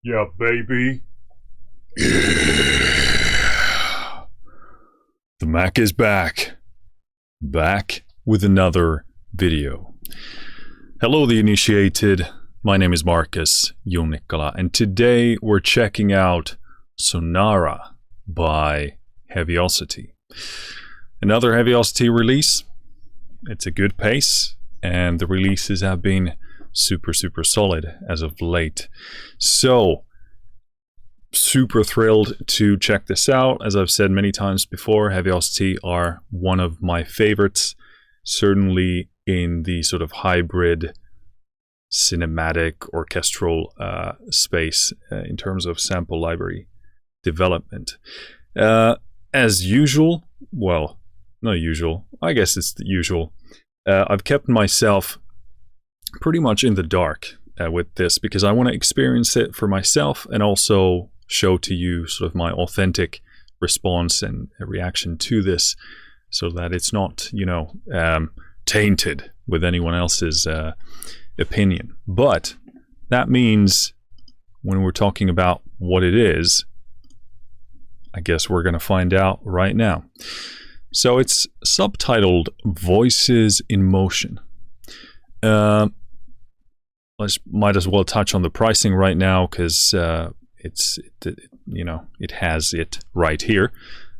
Yeah, baby. The Mac is back. Back with another video. Hello, the initiated. My name is Marcus Junikala, and today we're checking out Sonara by Heavyocity. Another Heavyocity release. It's a good pace, and the releases have been super solid as of late. So, super thrilled to check this out. As I've said many times before, Heavyocity are one of my favorites, certainly in the sort of hybrid cinematic orchestral space in terms of sample library development. As usual, well, not usual, I guess it's the usual, I've kept myself pretty much in the dark with this because I want to experience it for myself and also show to you sort of my authentic response and reaction to this so that it's not, you know, tainted with anyone else's opinion. But that means when we're talking about what it is, I guess we're going to find out right now. So it's subtitled Voices in Motion. Might as well touch on the pricing right now because it has it right here.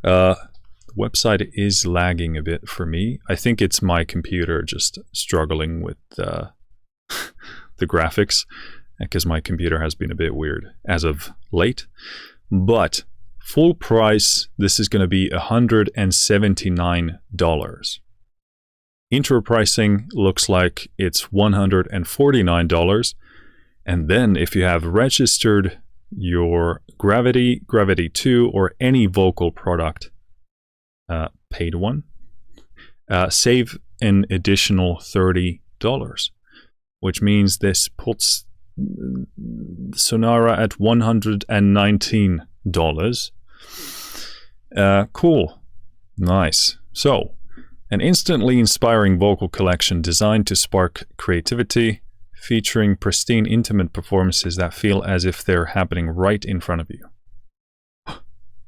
The website is lagging a bit for me. I think it's my computer just struggling with the graphics because my computer has been a bit weird as of late. But full price, this is going to be $179. Intro pricing looks like it's $149. And then if you have registered your Gravity, Gravity 2, or any vocal product, paid one, save an additional $30, which means this puts Sonara at $119. Cool. Nice. So, an instantly inspiring vocal collection designed to spark creativity, featuring pristine, intimate performances that feel as if they're happening right in front of you.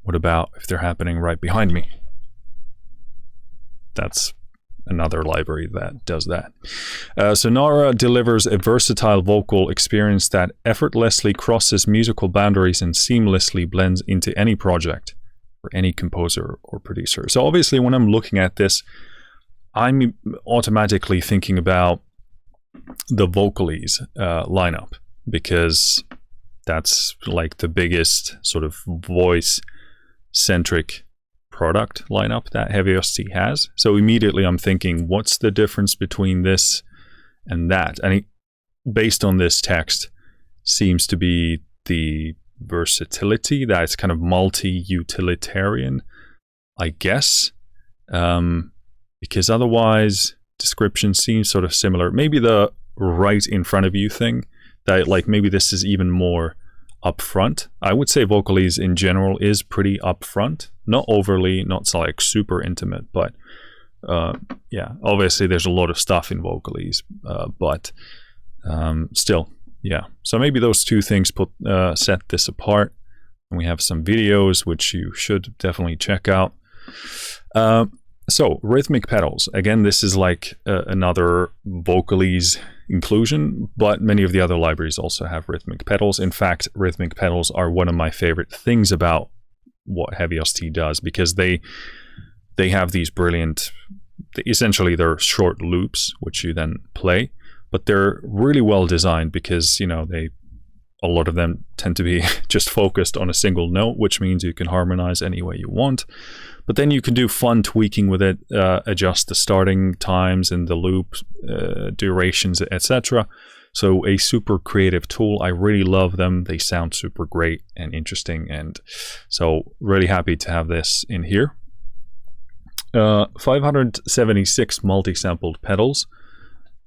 What about if they're happening right behind me? That's another library that does that. Sonara delivers a versatile vocal experience that effortlessly crosses musical boundaries and seamlessly blends into any project for any composer or producer. So obviously when I'm looking at this, I'm automatically thinking about the Vocalese lineup because that's like the biggest sort of voice-centric product lineup that Heavyocity has. So immediately I'm thinking, what's the difference between this and that? And based on this text, seems to be the versatility that's kind of multi-utilitarian, I guess. Because otherwise description seems sort of similar. Maybe the right in front of you thing, that like maybe this is even more upfront. I would say Vocalese in general is pretty upfront, not overly, not like super intimate, but yeah, obviously there's a lot of stuff in Vocalese, but still, yeah. So maybe those two things set this apart. And we have some videos which you should definitely check out. So, rhythmic pedals. Again, this is like another Vocalese inclusion, but many of the other libraries also have rhythmic pedals. In fact, rhythmic pedals are one of my favorite things about what Heavyocity does because they have these brilliant, essentially they're short loops, which you then play, but they're really well designed because, you know, a lot of them tend to be just focused on a single note, which means you can harmonize any way you want. But then you can do fun tweaking with it, adjust the starting times and the loop durations, etc. So a super creative tool. I really love them. They sound super great and interesting. And so really happy to have this in here. 576 multi-sampled pedals,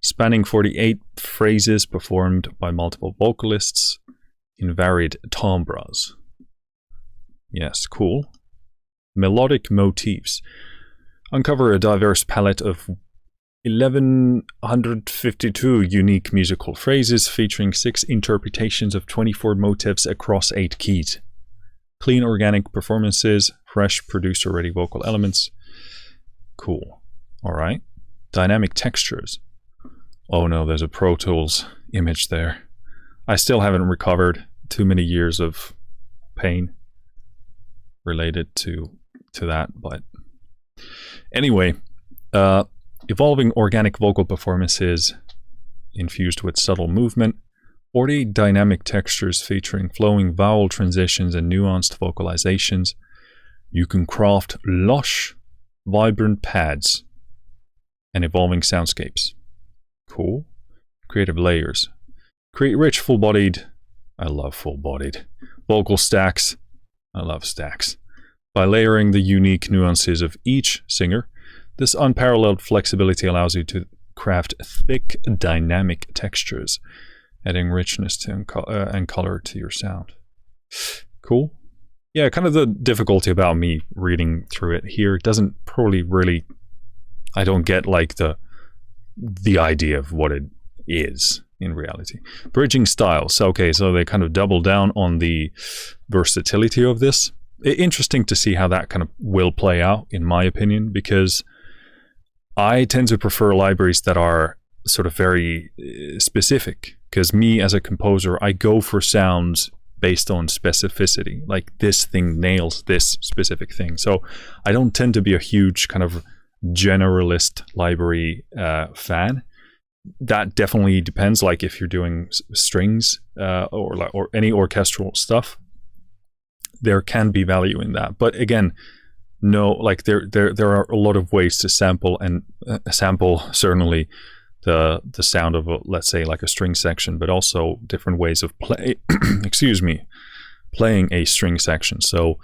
spanning 48 phrases performed by multiple vocalists in varied timbres. Yes, cool. Melodic motifs. Uncover a diverse palette of 1,152 unique musical phrases featuring 6 interpretations of 24 motifs across 8 keys. Clean organic performances, fresh producer-ready vocal elements. Cool. All right. Dynamic textures. Oh no, there's a Pro Tools image there. I still haven't recovered. Too many years of pain related to that, but anyway, evolving organic vocal performances infused with subtle movement, 40 dynamic textures featuring flowing vowel transitions and nuanced vocalizations. You can craft lush, vibrant pads and evolving soundscapes. Cool. Creative layers. Create rich, full-bodied, I love full-bodied, vocal stacks. I love stacks. By layering the unique nuances of each singer, this unparalleled flexibility allows you to craft thick, dynamic textures, adding richness to and color to your sound. Cool. Yeah, kind of the difficulty about me reading through it here doesn't probably really, I don't get like the idea of what it is in reality. Bridging styles. Okay, so they kind of double down on the versatility of this. Interesting to see how that kind of will play out, in my opinion, because I tend to prefer libraries that are sort of very specific, because me as a composer, I go for sounds based on specificity, like this thing nails this specific thing. So I don't tend to be a huge kind of generalist library fan. That definitely depends, like if you're doing strings or any orchestral stuff, there can be value in that. But again, no, like there are a lot of ways to sample, and sample certainly the sound of let's say like a string section, but also different ways of play playing a string section. So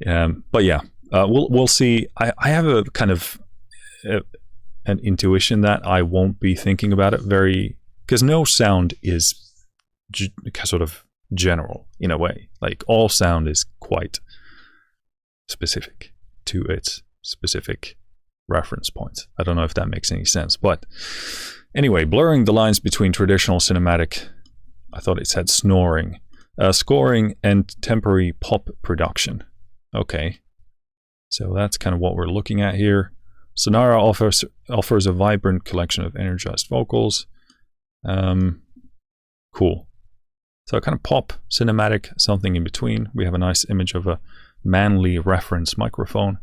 but yeah, we'll see. I have a kind of an intuition that I won't be thinking about it very, because no sound is sort of general in a way. Like all sound is quite specific to its specific reference points. I don't know if that makes any sense, but anyway, blurring the lines between traditional cinematic, I thought it said snoring, scoring, and temporary pop production. Okay, so that's kind of what we're looking at here. Sonara offers a vibrant collection of energized vocals. Cool. So kind of pop, cinematic, something in between. We have a nice image of a manly reference microphone.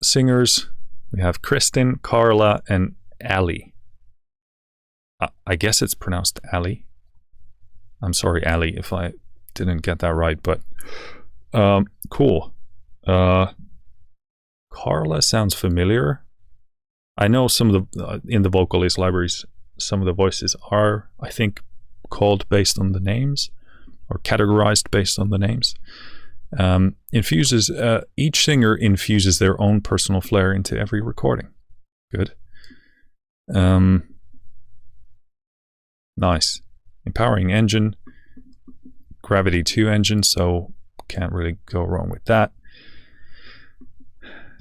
Singers, we have Kristen, Carla, and Ali. I guess it's pronounced Ali. I'm sorry, Ali, if I didn't get that right, but cool. Carla sounds familiar. I know some of the in the vocalist libraries, some of the voices are, I think, called based on the names or categorized based on the names. Each singer infuses their own personal flair into every recording. Good. Nice. Empowering engine, Gravity 2 engine, so can't really go wrong with that.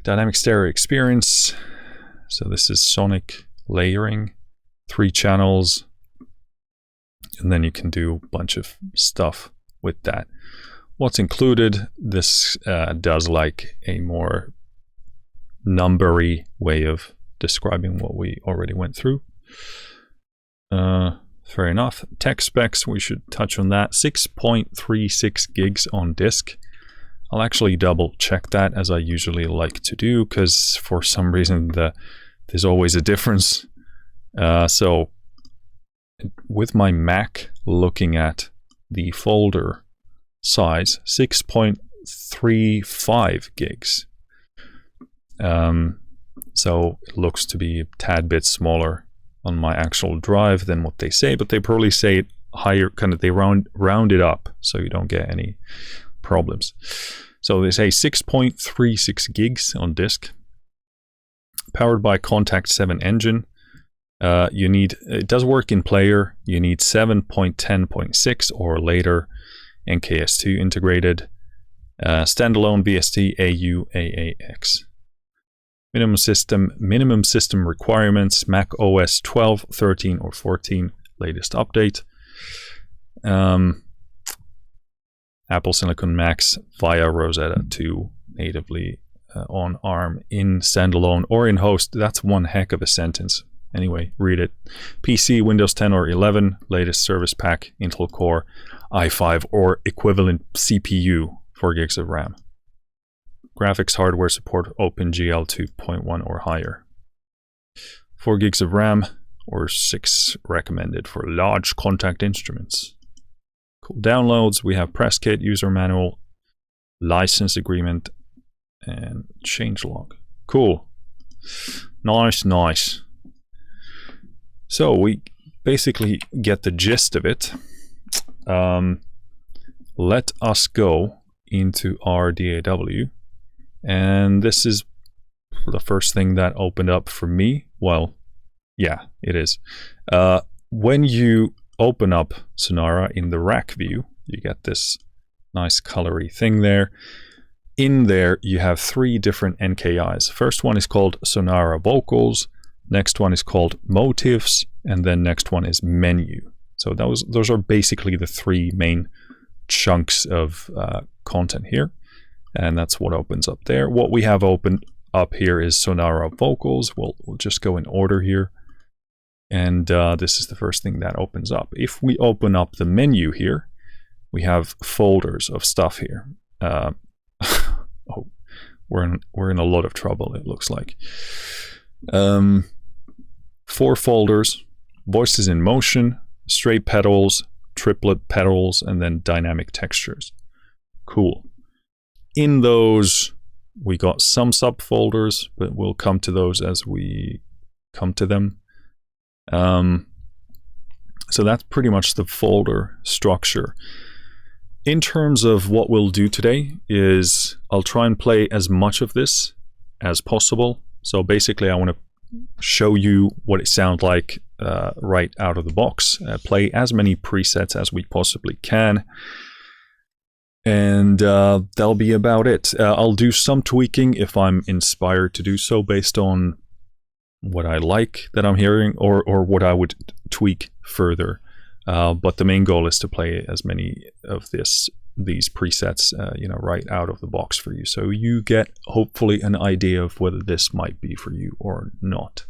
Dynamic stereo experience. So this is sonic layering, 3 channels, and then you can do a bunch of stuff with that. What's included? This does like a more numbery way of describing what we already went through. Fair enough. Tech specs, we should touch on that. 6.36 gigs on disk. I'll actually double check that, as I usually like to do, because for some reason there's always a difference. So with my Mac, looking at the folder size, 6.35 gigs. So it looks to be a tad bit smaller on my actual drive than what they say, but they probably say it higher, kind of they round it up so you don't get any problems. So they say 6.36 gigs on disk, powered by Contact 7 engine. It does work in player. You need 7.10.6 or later NKS2 integrated, standalone VST AU AAX. Minimum system requirements, Mac OS 12, 13, or 14, latest update. Apple Silicon Macs via Rosetta 2, natively on ARM in standalone or in host. That's one heck of a sentence. Anyway, read it. PC, Windows 10 or 11, latest service pack, Intel Core, i5 or equivalent CPU, 4 gigs of RAM. Graphics hardware support OpenGL 2.1 or higher. 4 gigs of RAM or 6 recommended for large contact instruments. Cool. Downloads, we have press kit, user manual, license agreement, and changelog. Cool. Nice. So we basically get the gist of it. Let us go into our DAW. And this is the first thing that opened up for me. Well, yeah, it is. When you open up Sonara in the rack view, you get this nice colory thing there. In there, you have 3 different NKIs. First one is called Sonara Vocals. Next one is called Motifs. And then next one is Menu. So those are basically the 3 main chunks of content here. And that's what opens up there. What we have opened up here is Sonara Vocals. We'll just go in order here. And this is the first thing that opens up. If we open up the menu here, we have folders of stuff here. Oh, we're in a lot of trouble, it looks like. 4 folders: voices in motion, straight pedals, triplet pedals, and then dynamic textures. Cool. In those, we got some subfolders, but we'll come to those as we come to them. So that's pretty much the folder structure. In terms of what we'll do today is I'll try and play as much of this as possible. So basically I want to show you what it sounds like right out of the box, play as many presets as we possibly can. And that'll be about it. I'll do some tweaking if I'm inspired to do so based on what I like that I'm hearing, or what I would tweak further. But the main goal is to play as many of these presets, right out of the box for you, so you get hopefully an idea of whether this might be for you or not.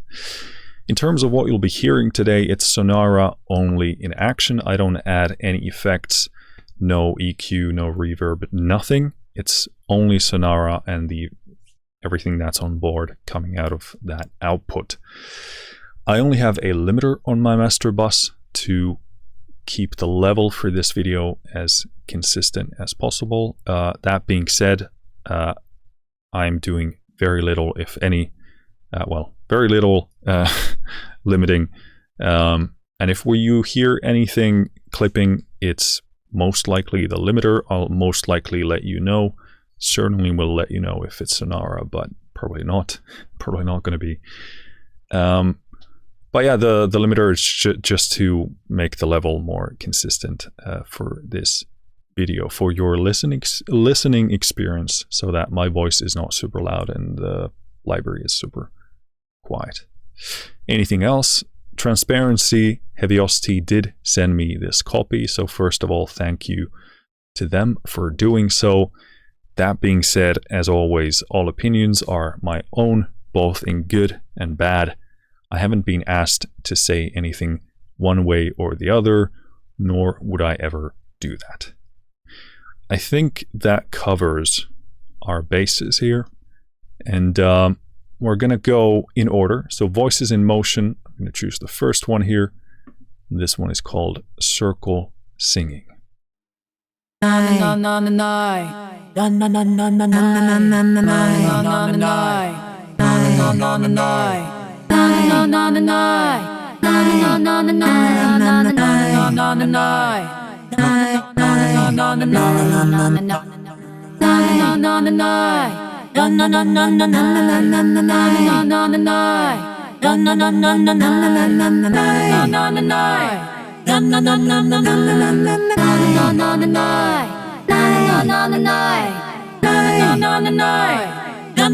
In terms of what you'll be hearing today, it's Sonara only in action. I don't add any effects, no EQ, no reverb, nothing. It's only Sonara and everything that's on board coming out of that output. I only have a limiter on my master bus to keep the level for this video as consistent as possible. That being said, I'm doing very little, if any, very little limiting. And if you hear anything clipping, it's most likely the limiter. I'll most likely let you know. Certainly will let you know if it's Sonara, but probably not. Probably not going to be. But yeah, the limiter is just to make the level more consistent for this video, for your listening experience, so that my voice is not super loud and the library is super quiet. Anything else? Transparency, Heavyocity did send me this copy, so first of all, thank you to them for doing so. That being said, as always, all opinions are my own, both in good and bad. I haven't been asked to say anything one way or the other, nor would I ever do that. I think that covers our bases here, and we're going to go in order. So voices in motion, I'm going to choose the first one here. This one is called Circle Singing. So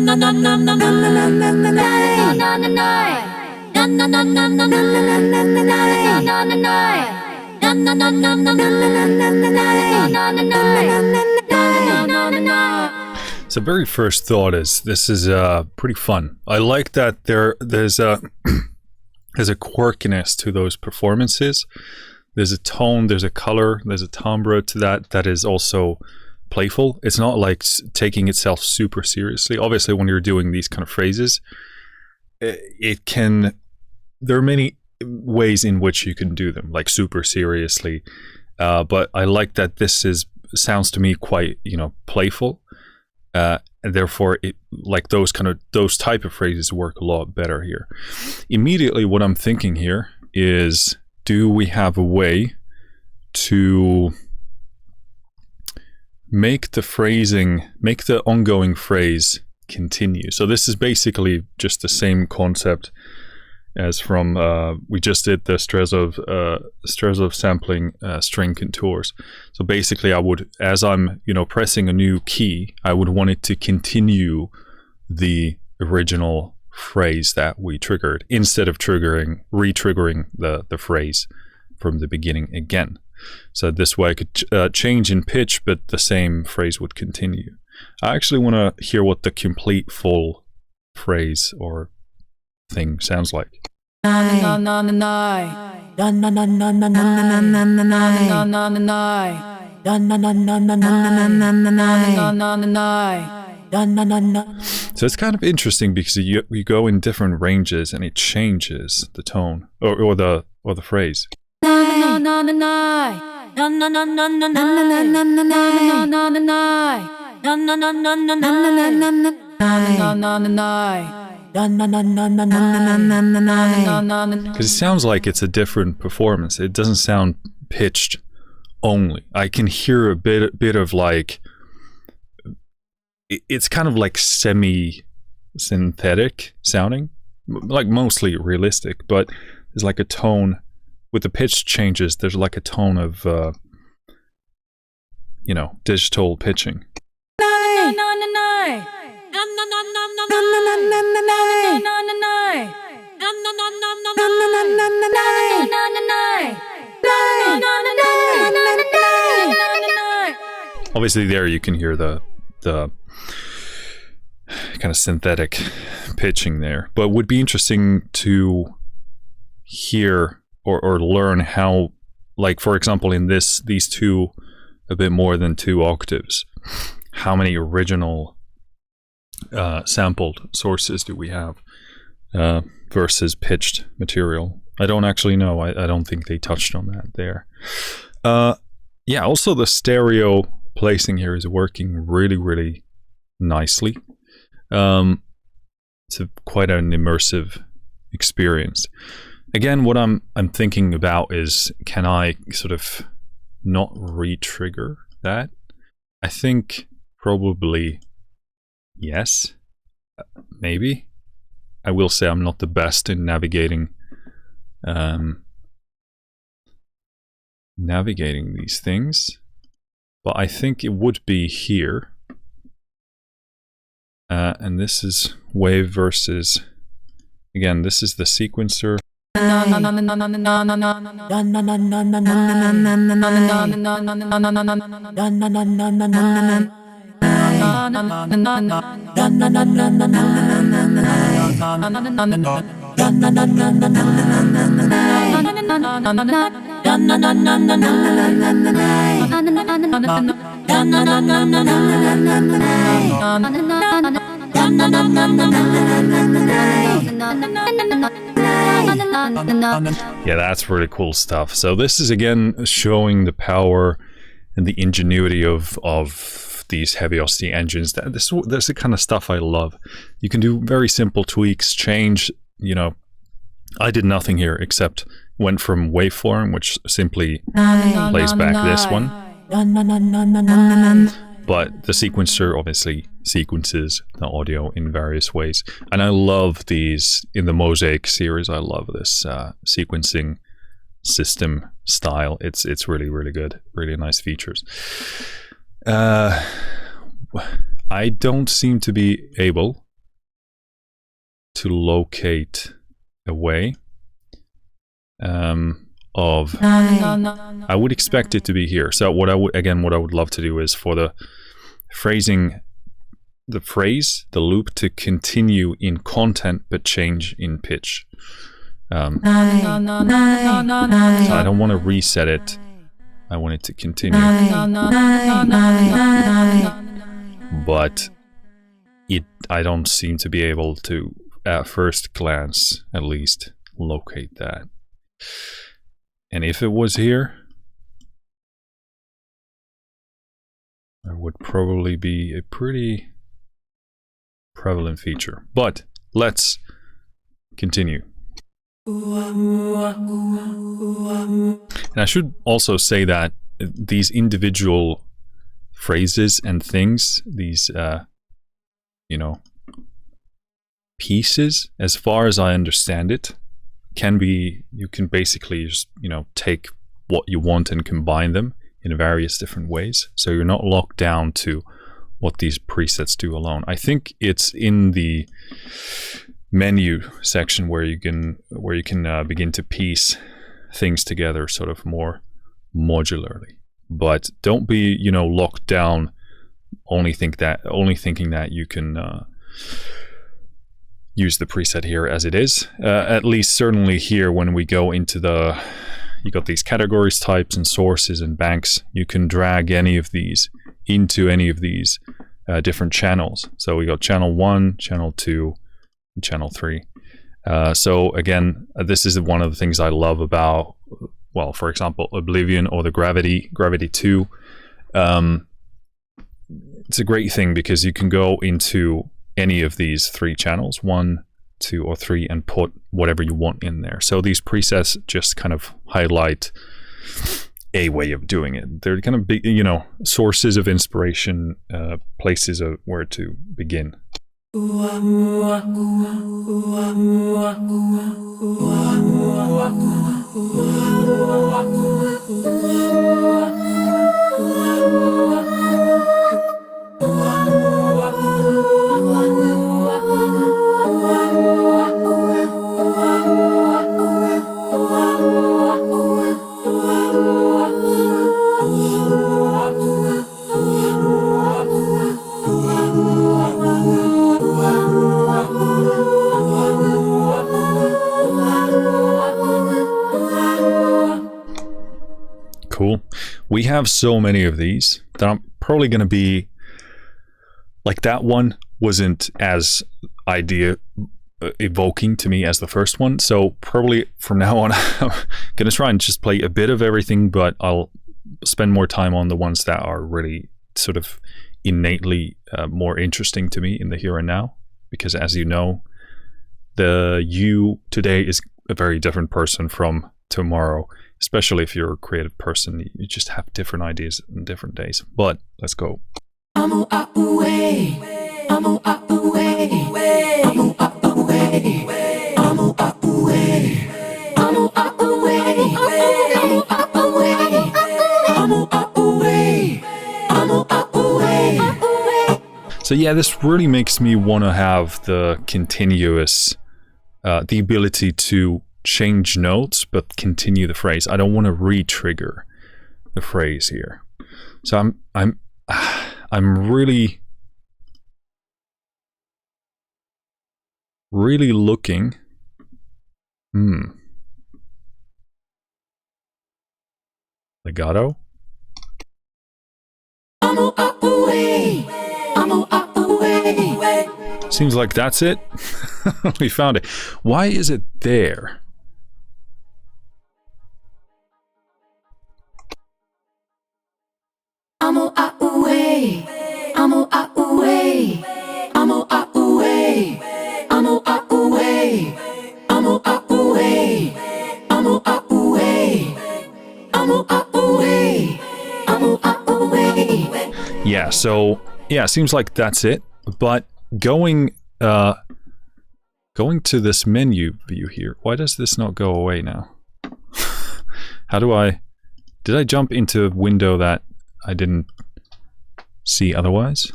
very first thought is this is pretty fun. I like that there's a there's a quirkiness to those performances. There's a tone, there's a color, there's a timbre to that is also playful. It's not like taking itself super seriously. Obviously, when you're doing these kind of phrases, there are many ways in which you can do them, like super seriously. But I like that this sounds to me quite, playful. And therefore, those type of phrases work a lot better here. Immediately, what I'm thinking here is, do we have a way to make the ongoing phrase continue? So this is basically just the same concept as from we just did the Strezov sampling string contours. So basically, I would, as I'm pressing a new key, I would want it to continue the original phrase that we triggered instead of re-triggering the phrase from the beginning again. So this way I could change in pitch, but the same phrase would continue. I actually want to hear what the complete full phrase or thing sounds like. So it's kind of interesting because you go in different ranges and it changes the tone or the phrase. Because it sounds like it's a different performance. It doesn't sound pitched only. I can hear a bit of like, it's kind of like semi-synthetic sounding, like mostly realistic, but there's like a tone with the pitch changes. There's like a tone of, digital pitching. Obviously there you can hear the kind of synthetic pitching there, but it would be interesting to hear or learn how, like for example in these two, a bit more than 2 octaves, how many original sampled sources do we have versus pitched material? I don't actually know. I don't think they touched on that there. Yeah, also the stereo placing here is working really, really nicely. It's quite an immersive experience. Again, what I'm thinking about is, can I sort of not re-trigger that? I think probably yes, maybe. I will say I'm not the best in navigating these things, but I think it would be here. And this is wave versus, again, this is the sequencer. Yeah, that's really cool stuff. So this is again showing the power and the ingenuity of these Heavyocity engines. That's the kind of stuff I love. You can do very simple tweaks, change, I did nothing here except went from waveform, which simply plays back this one. But the sequencer obviously sequences the audio in various ways. And I love these, in the Mosaic series, I love this sequencing system style. It's really, really good. Really nice features. I don't seem to be able to locate a way of... I would expect it to be here. So what I would love to do is for the phrasing, the loop to continue in content but change in pitch. So I don't want to reset it. I want it to continue. But I don't seem to be able to, at first glance, at least, locate that. And if it was here, there would probably be a pretty prevalent feature. But let's continue. And I should also say that these individual phrases and things, these, you know, pieces, as far as I understand it, can be, you can basically just, you know, take what you want and combine them in various different ways. So you're not locked down to what these presets do alone. I think it's in the menu section where you can begin to piece things together sort of more modularly. But don't be, you know, locked down only thinking that you can use the preset here as it is. At least certainly here when we go into you got these categories, types, and sources and banks. You can drag any of these into any of these different channels. So we got channel 1, channel 2, and channel 3. So again, this is one of the things I love about, well, for example, Oblivion or the Gravity 2. It's a great thing because you can go into any of these 3 channels, 1, 2, or 3, and put whatever you want in there. So these presets just kind of highlight a way of doing it. They're kind of big, you know, sources of inspiration, places of where to begin. Cool. We have so many of these that I'm probably going to be like, that one wasn't as idea evoking to me as the first one. So probably from now on, I'm going to try and just play a bit of everything, but I'll spend more time on the ones that are really sort of innately more interesting to me in the here and now. Because as you know, the you today is a very different person from tomorrow. Especially if you're a creative person, you just have different ideas on different days. But let's go. So yeah, this really makes me want to have the continuous, the ability to change notes but continue the phrase. I don't want to re-trigger the phrase here. So I'm really looking. Legato. Seems like that's it. We found it. Why is it there? Yeah, so yeah, seems like that's it. But going to this menu view here, why does this not go away now? How do did I jump into a window that I didn't see otherwise?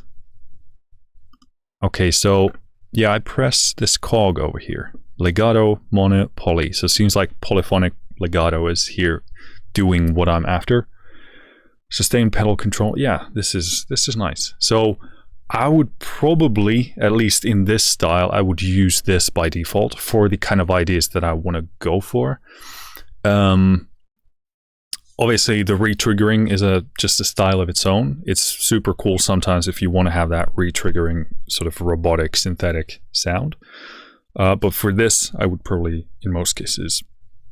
Okay, so yeah, I press this cog over here. Legato, mono, poly. So it seems like polyphonic legato is here doing what I'm after. Sustain pedal control. Yeah, this is nice. So I would probably, at least in this style, I would use this by default for the kind of ideas that I want to go for. Obviously, the re-triggering is just a style of its own. It's super cool sometimes if you want to have that re-triggering sort of robotic, synthetic sound. But for this, I would probably, in most cases,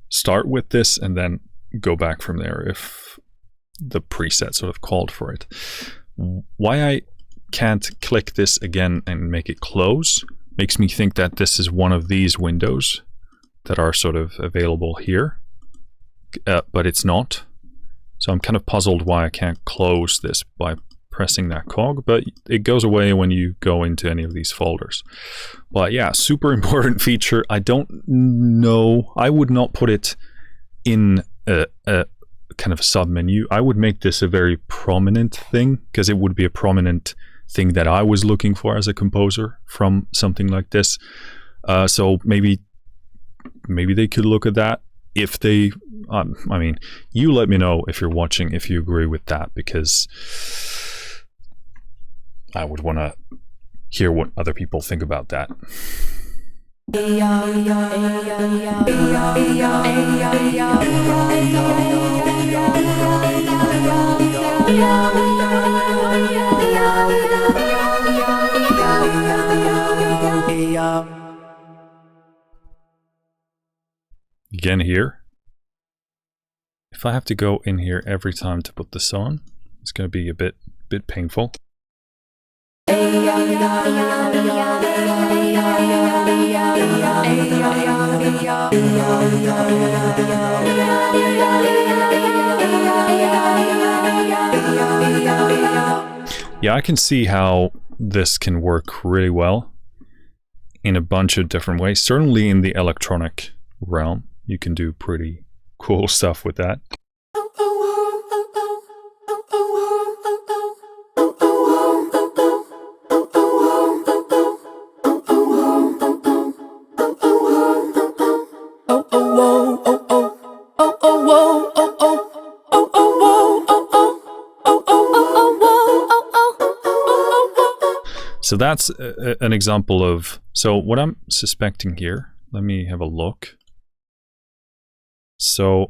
start with this and then go back from there if the preset sort of called for it. Why I can't click this again and make it close makes me think that this is one of these windows that are sort of available here, but it's not. So I'm kind of puzzled why I can't close this by pressing that cog, but it goes away when you go into any of these folders. But yeah, super important feature. I don't know, I would not put it in a kind of a sub menu. I would make this a very prominent thing, because it would be a prominent thing that I was looking for as a composer from something like this. So maybe they could look at that. If they, I mean, you let me know if you're watching, if you agree with that, because I would want to hear what other people think about that. Again here, if I have to go in here every time to put this on, it's going to be a bit painful. Yeah, I can see how this can work really well in a bunch of different ways. Certainly in the electronic realm, you can do pretty cool stuff with that. So that's an example of, so what I'm suspecting here, let me have a look. So,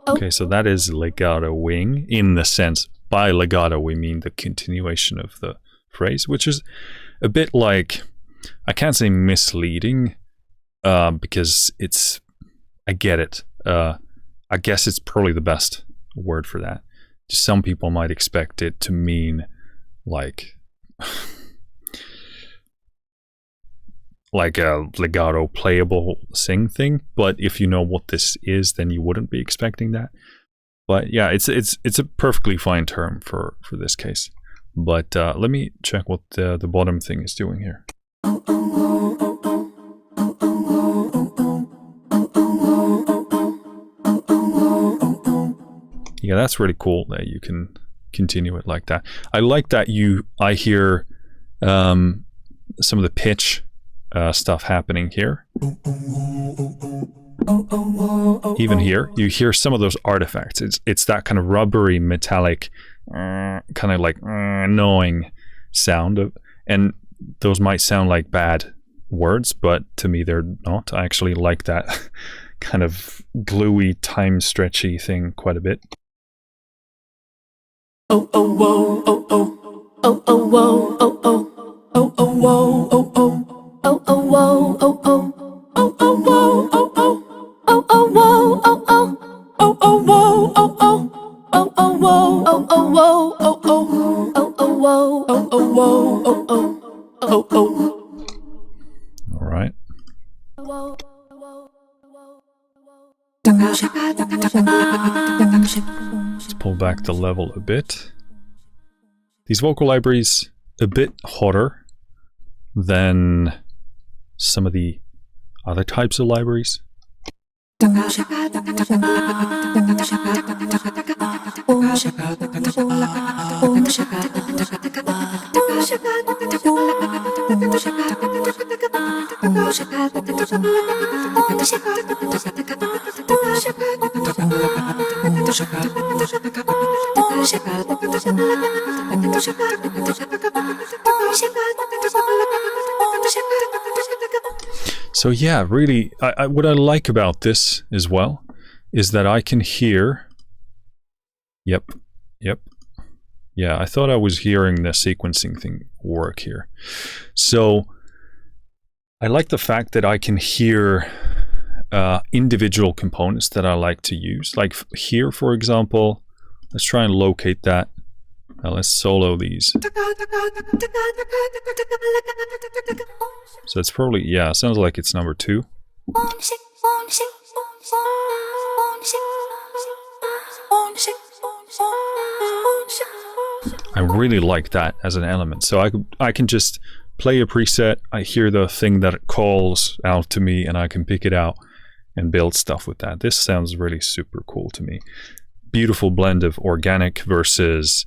okay, so that is legato wing, in the sense, by legato we mean the continuation of the phrase, which is a bit like, I can't say misleading, because it's, I get it. I guess it's probably the best word for that. Some people might expect it to mean like like a legato playable sing thing, but if you know what this is, then you wouldn't be expecting that. But yeah, it's a perfectly fine term for this case. But let me check what the bottom thing is doing here. Yeah, that's really cool that you can continue it like that. I like that I hear some of the pitch stuff happening here. Even here, you hear some of those artifacts. It's that kind of rubbery, metallic, kind of like annoying sound and those might sound like bad words, but to me they're not. I actually like that kind of gluey, time stretchy thing quite a bit. Oh oh whoa oh oh oh oh whoa oh oh oh oh whoa oh oh oh oh whoa oh oh oh oh whoa oh oh oh oh whoa oh oh oh oh whoa oh oh oh oh whoa oh oh whoa oh oh oh oh whoa oh oh whoa oh oh oh oh. All right. Let's pull back the level a bit. These vocal libraries a bit hotter than some of the other types of libraries. So yeah, really, what I like about this as well is that I can hear. Yep. Yeah, I thought I was hearing the sequencing thing work here. So I like the fact that I can hear individual components that I like to use. Like here, for example, let's try and locate that. Now let's solo these. So it's probably, yeah, sounds like it's number 2. I really like that as an element. So I can just play a preset, I hear the thing that it calls out to me, and I can pick it out and build stuff with that. This sounds really super cool to me. Beautiful blend of organic versus,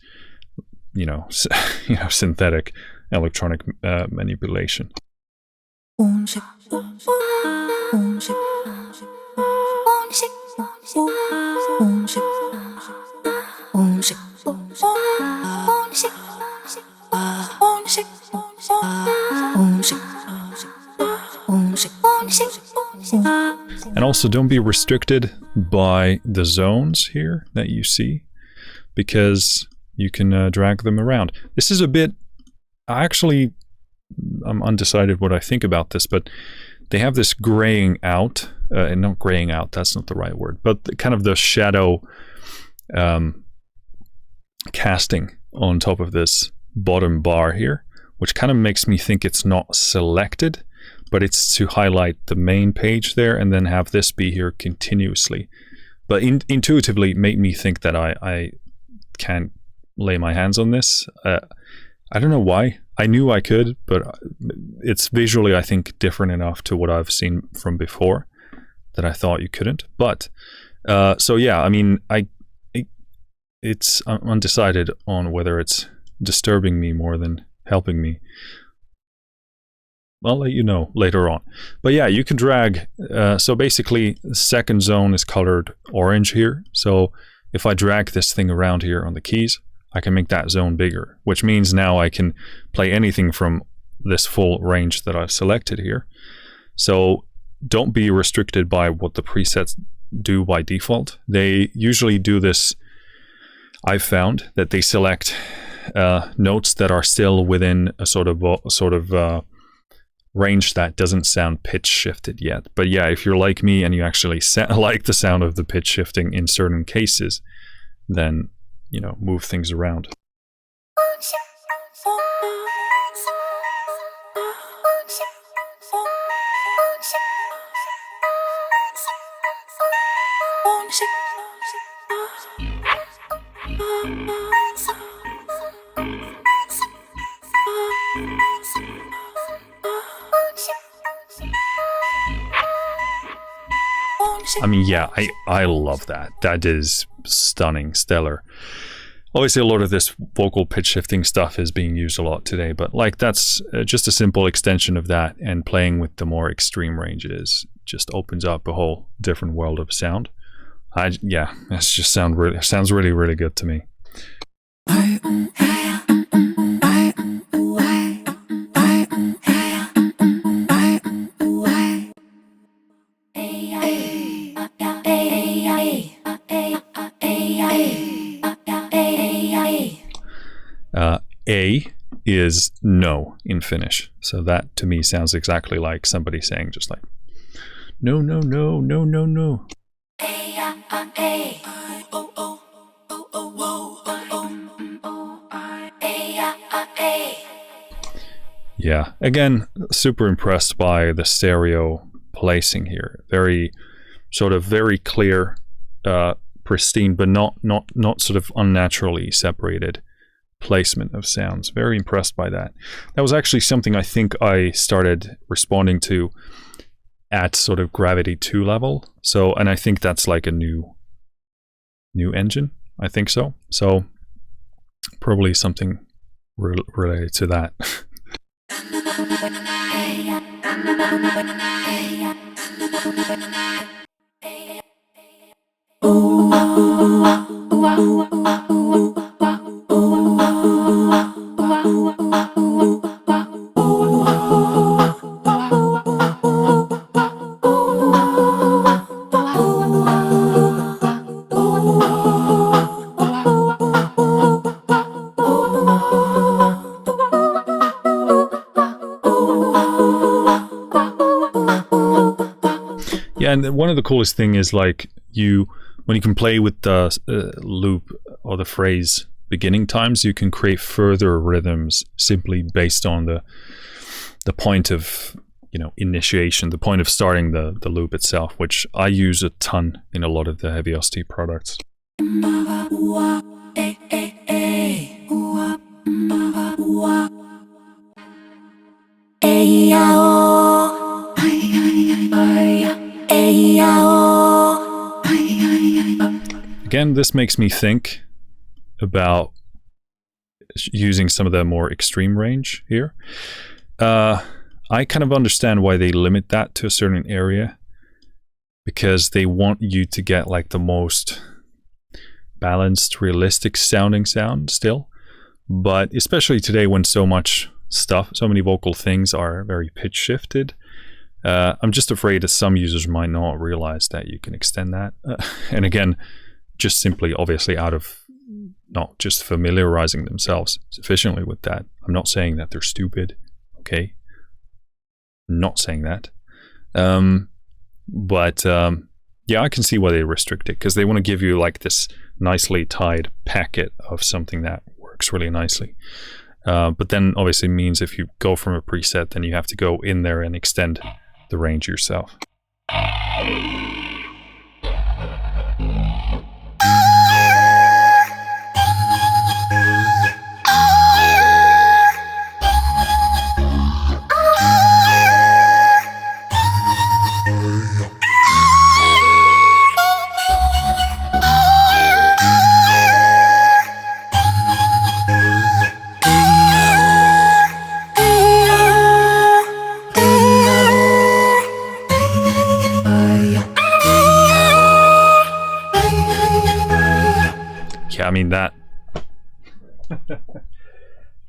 synthetic electronic manipulation. And also don't be restricted by the zones here that you see, because you can drag them around. This is a bit, I'm undecided what I think about this, but they have this graying out, and not graying out, that's not the right word, but kind of the shadow casting on top of this bottom bar here, which kind of makes me think it's not selected, but it's to highlight the main page there and then have this be here continuously. But intuitively made me think that I can't lay my hands on this. I don't know why. I knew I could, but it's visually, I think, different enough to what I've seen from before that I thought you couldn't. But so yeah, I mean, I'm undecided on whether it's disturbing me more than helping me. I'll let you know later on. But yeah, you can drag. So basically, the second zone is colored orange here. So if I drag this thing around here on the keys, I can make that zone bigger, which means now I can play anything from this full range that I've selected here. So don't be restricted by what the presets do by default. They usually do this. I've found that they select notes that are still within a sort of range that doesn't sound pitch shifted yet. But yeah, if you're like me and you actually like the sound of the pitch shifting in certain cases, then move things around. I mean, yeah, I love that. That is stunning, stellar. Obviously, a lot of this vocal pitch shifting stuff is being used a lot today, but like that's just a simple extension of that, and playing with the more extreme ranges just opens up a whole different world of sound. Yeah, that's just sounds really, really good to me. A is no in Finnish. So that to me sounds exactly like somebody saying just like, no, no, no, no, no, no. Yeah, again, super impressed by the stereo placing here. Very clear, pristine, but not sort of unnaturally separated placement of sounds. Very impressed by that. That was actually something I think I started responding to at sort of Gravity 2 level. So, and I think that's like a new engine. I think so. So Probably something related to that. Yeah, and one of the coolest thing is like when you can play with the loop or the phrase beginning times, you can create further rhythms simply based on the point of, you know, initiation, the point of starting the loop itself, which I use a ton in a lot of the Heavyocity products. Again, this makes me think about using some of the more extreme range here. I kind of understand why they limit that to a certain area, because they want you to get like the most balanced, realistic sounding sound still. But especially today when so many vocal things are very pitch shifted, I'm just afraid that some users might not realize that you can extend that. And again, just simply obviously out of not just familiarizing themselves sufficiently with that. I'm not saying that they're stupid, okay? I'm not saying that. But yeah, I can see why they restrict it, because they want to give you like this nicely tied packet of something that works really nicely. But then obviously means if you go from a preset, then you have to go in there and extend the range yourself. I mean that.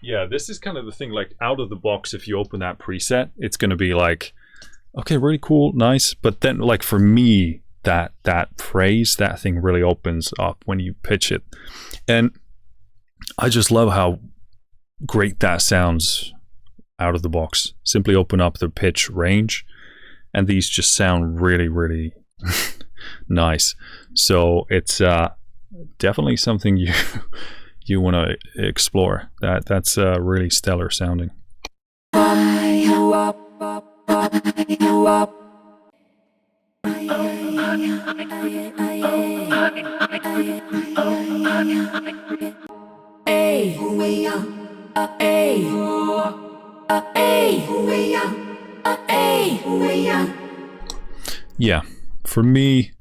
Yeah, this is kind of the thing, like out of the box, if you open that preset, it's going to be like, okay, really cool, nice. But then like for me, that phrase, that thing really opens up when you pitch it. And I just love how great that sounds out of the box. Simply open up the pitch range and these just sound really, really nice. So it's definitely something you want to explore. That's really stellar sounding. Yeah, for me,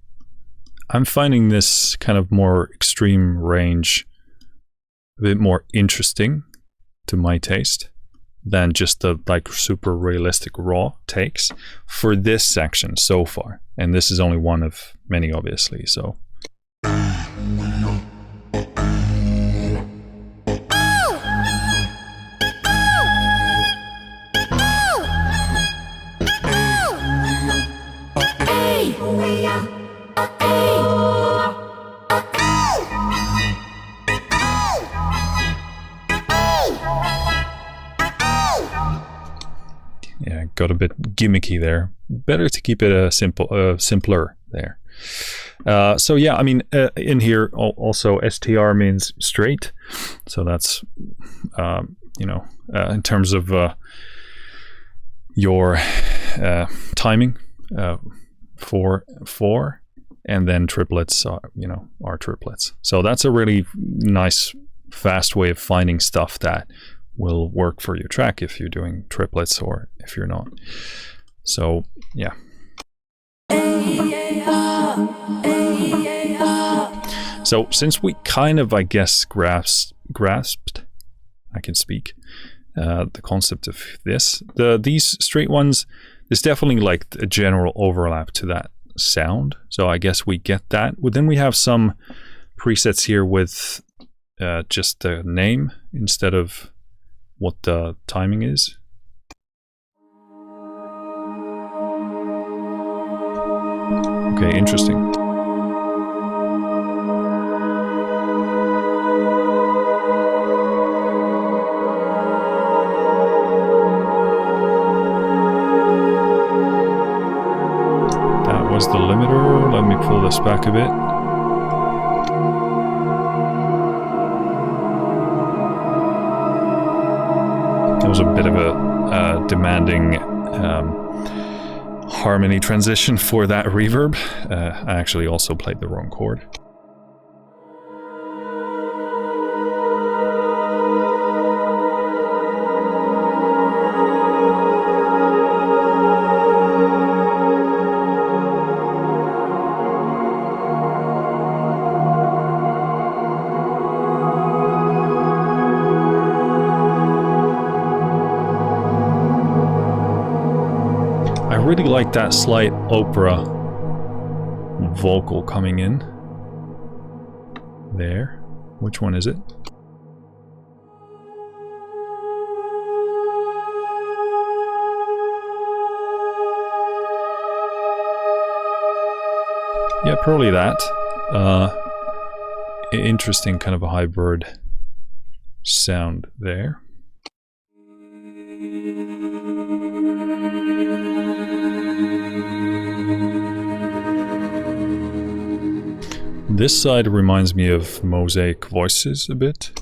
I'm finding this kind of more extreme range a bit more interesting to my taste than just the like super realistic raw takes for this section so far. And this is only one of many, obviously, so. Yeah, got a bit gimmicky there. Better to keep it simpler there. So yeah, I mean, in here also STR means straight. So that's, you know, in terms of your timing, 4/4, and then triplets are, you know, are triplets. So that's a really nice, fast way of finding stuff that will work for your track if you're doing triplets or if you're not. So yeah. So since we kind of, I guess, grasped, I can speak, the concept of this. These straight ones, there's definitely like a general overlap to that sound, so I guess we get that. But then we have some presets here with just the name instead of what the timing is. Okay, interesting. That was the limiter. Let me pull this back a bit. That was a bit of a demanding harmony transition for that reverb. I actually also played the wrong chord. I really like that slight opera vocal coming in there. Which one is it? Yeah, probably that. Interesting kind of a hybrid sound there. This side reminds me of Mosaic Voices a bit.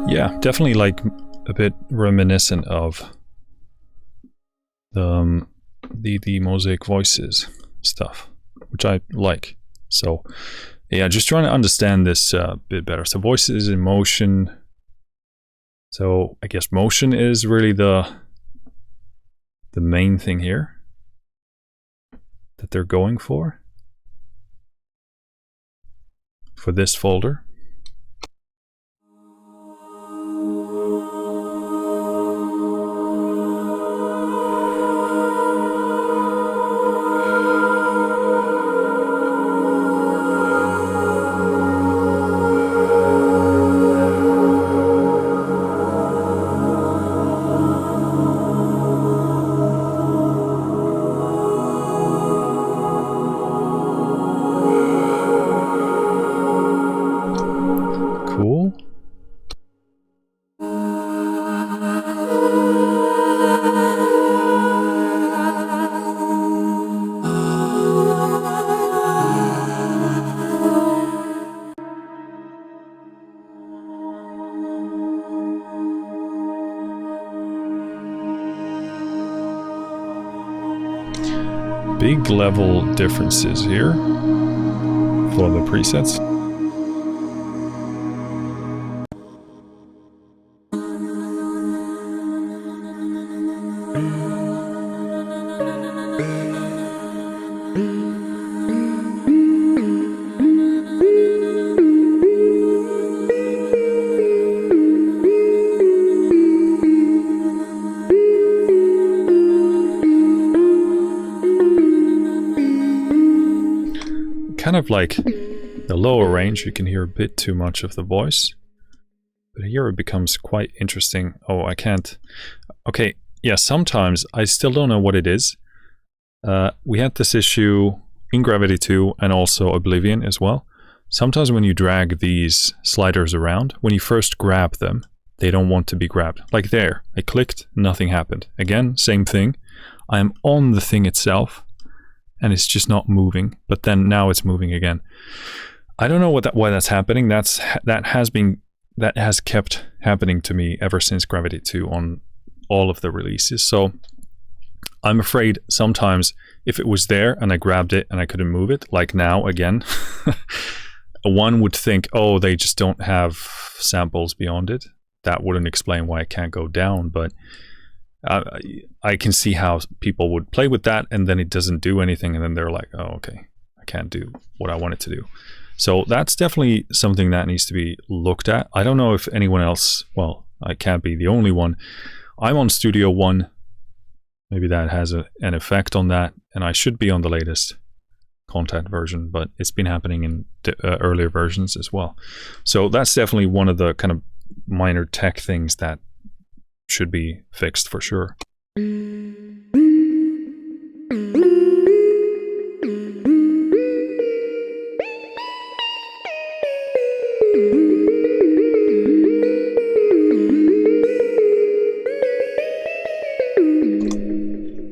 Yeah, definitely like a bit reminiscent of the Mosaic Voices stuff, which I like. So yeah, just trying to understand this a bit better. So voices in motion. So I guess motion is really the main thing here that they're going for this folder. Cool. Big level differences here for the presets. Kind of like the lower range, you can hear a bit too much of the voice, but here it becomes quite interesting. Oh, I can't. Okay, yeah, sometimes I still don't know what it is. We had this issue in Gravity 2 and also Oblivion as well. Sometimes when you drag these sliders around, when you first grab them, they don't want to be grabbed. Like there, I clicked, nothing happened. Again, same thing. I'm on the thing itself and it's just not moving, but then now it's moving again. I don't know why that's happening. That has kept happening to me ever since Gravity 2 on all of the releases. So I'm afraid sometimes if it was there and I grabbed it and I couldn't move it, like now again, one would think, oh, they just don't have samples beyond it. That wouldn't explain why it can't go down, but I can see how people would play with that and then it doesn't do anything and then they're like, oh, okay, I can't do what I want it to do. So that's definitely something that needs to be looked at. I don't know if anyone else, well, I can't be the only one. I'm on Studio One. Maybe that has an effect on that, and I should be on the latest content version, but it's been happening in earlier versions as well. So that's definitely one of the kind of minor tech things that should be fixed for sure.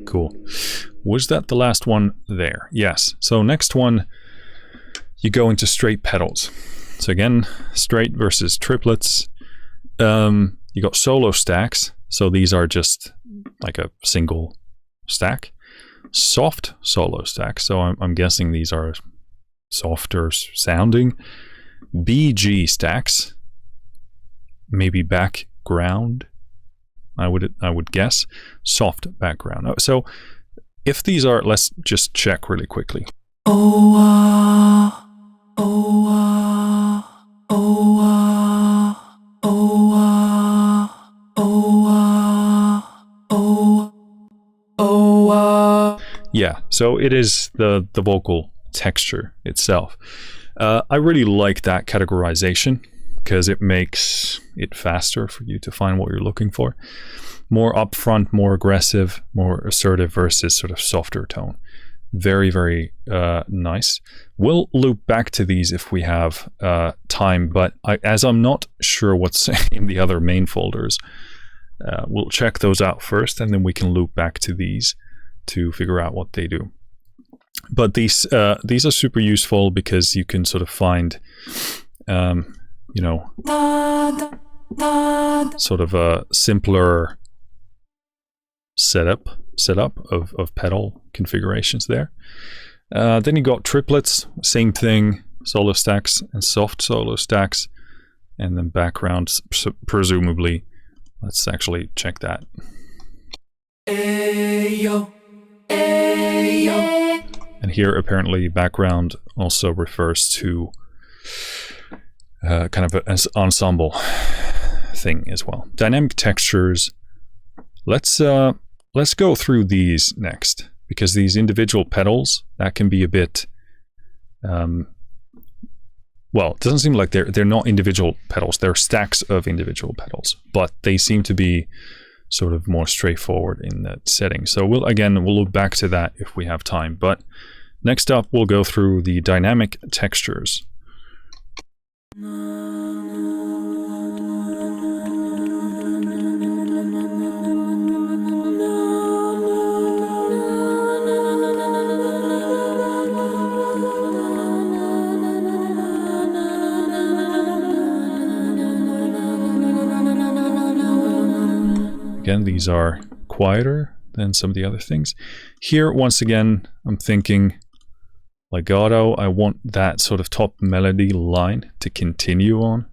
Cool. Was that the last one there? Yes. So next one, you go into straight pedals. So again, straight versus triplets. You got solo stacks. So these are just like a single stack. Soft solo stacks. So I'm guessing these are softer sounding. BG stacks. Maybe background. I would guess soft background. So if these are, let's just check really quickly. Yeah, so it is the vocal texture itself. I really like that categorization because it makes it faster for you to find what you're looking for. More upfront, more aggressive, more assertive versus sort of softer tone. Very, very nice. We'll loop back to these if we have time, but as I'm not sure what's in the other main folders, we'll check those out first and then we can loop back to these to figure out what they do. But these are super useful because you can sort of find you know, sort of a simpler setup of pedal configurations there. Then you got triplets, same thing, solo stacks and soft solo stacks, and then backgrounds, presumably. Let's actually check that. Ayo, ayo. And here apparently background also refers to kind of an ensemble thing as well. Dynamic textures. Let's go through these next, because these individual pedals, that can be a bit well, it doesn't seem like they're not individual pedals, they're stacks of individual pedals, but they seem to be sort of more straightforward in that setting. So we'll look back to that if we have time, but next up we'll go through the dynamic textures. Again, these are quieter than some of the other things. Here, once again, I'm thinking legato. I want that sort of top melody line to continue on.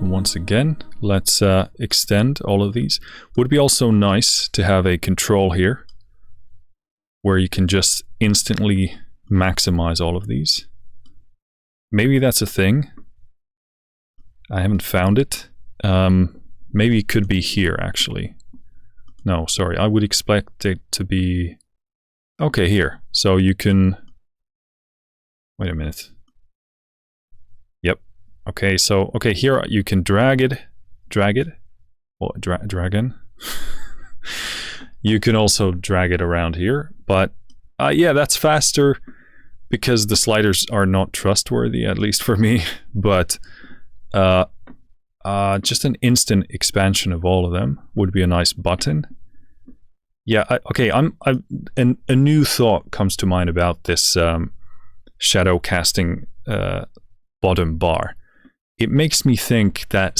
Once again, let's extend all of these. Would be also nice to have a control here where you can just instantly maximize all of these. Maybe that's a thing. I haven't found it. Maybe it could be here, actually. No, sorry, I would expect it to be... Okay, here. So you can... Wait a minute. Yep. Okay, so, okay, here you can drag it. Well, dragon. You can also drag it around here, but yeah, that's faster because the sliders are not trustworthy, at least for me, but just an instant expansion of all of them would be a nice button. Yeah, a new thought comes to mind about this shadow casting bottom bar. It makes me think that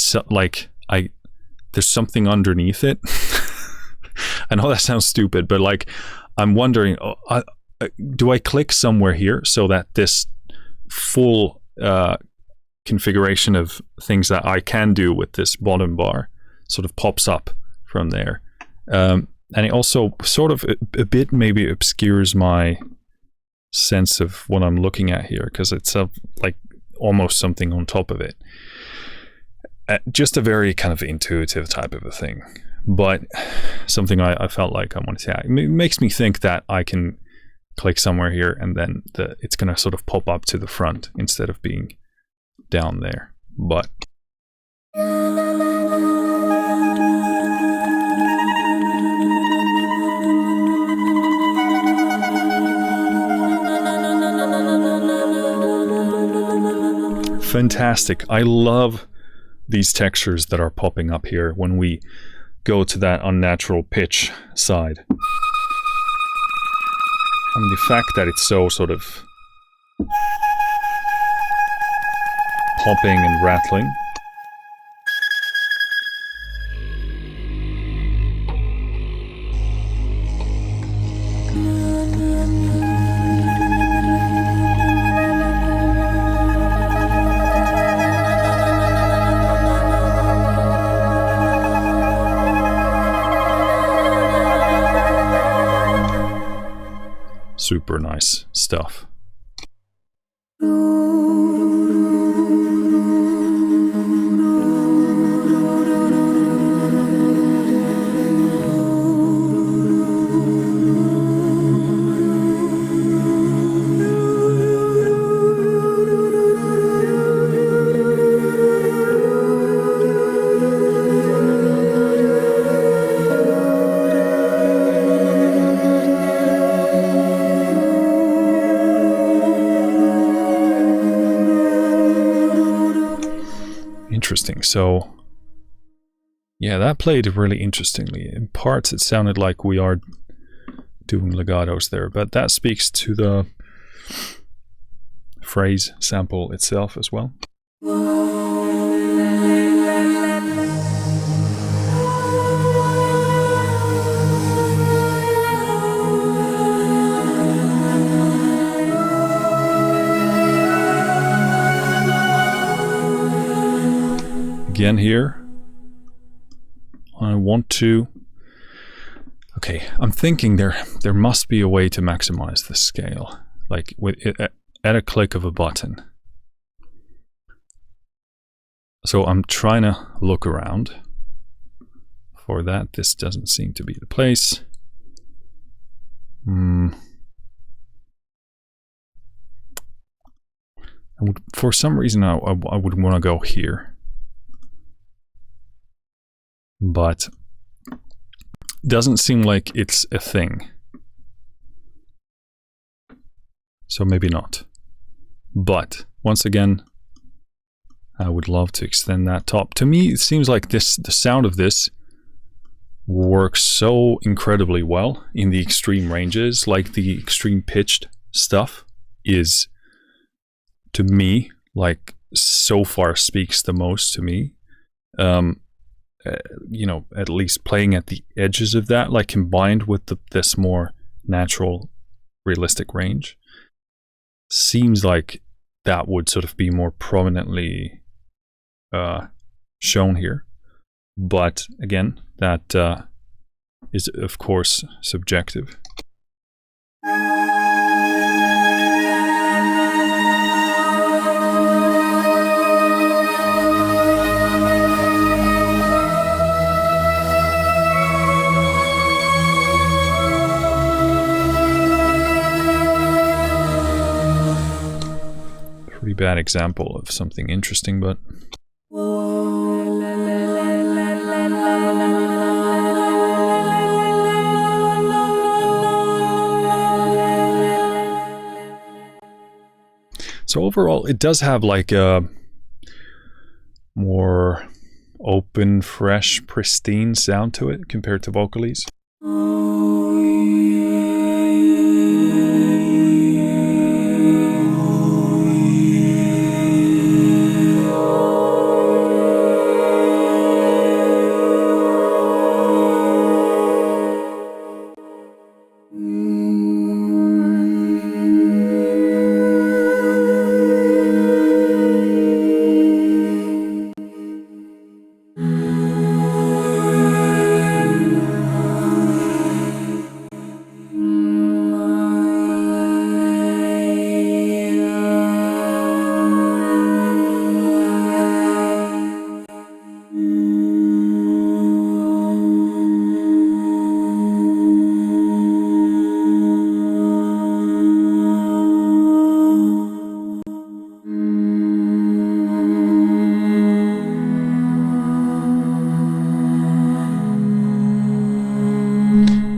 there's something underneath it. I know that sounds stupid, but like I'm wondering, do I click somewhere here so that this full configuration of things that I can do with this bottom bar sort of pops up from there? And it also sort of a bit maybe obscures my sense of what I'm looking at here, because it's like almost something on top of it. Just a very kind of intuitive type of a thing, but something I felt like I wanted to add. It makes me think that I can click somewhere here and then it's going to sort of pop up to the front instead of being down there. But fantastic. I love these textures that are popping up here when we go to that unnatural pitch side. And the fact that it's so sort of popping and rattling. Super nice stuff. Interesting. So yeah, that played really interestingly. In parts it sounded like we are doing legatos there, but that speaks to the phrase sample itself as well. Again here, I want to, okay, I'm thinking there must be a way to maximize the scale, like with at a click of a button. So I'm trying to look around for that. This doesn't seem to be the place. For some reason I would want to go here. But doesn't seem like it's a thing. So maybe not. But once again, I would love to extend that top. To me, it seems like the sound of this works so incredibly well in the extreme ranges. Like the extreme pitched stuff is, to me, like so far speaks the most to me. You know, at least playing at the edges of that, like combined with this more natural, realistic range, seems like that would sort of be more prominently shown here. But again, that is of course subjective. Pretty bad example of something interesting, but So overall, it does have like a more open, fresh, pristine sound to it compared to Vocalese.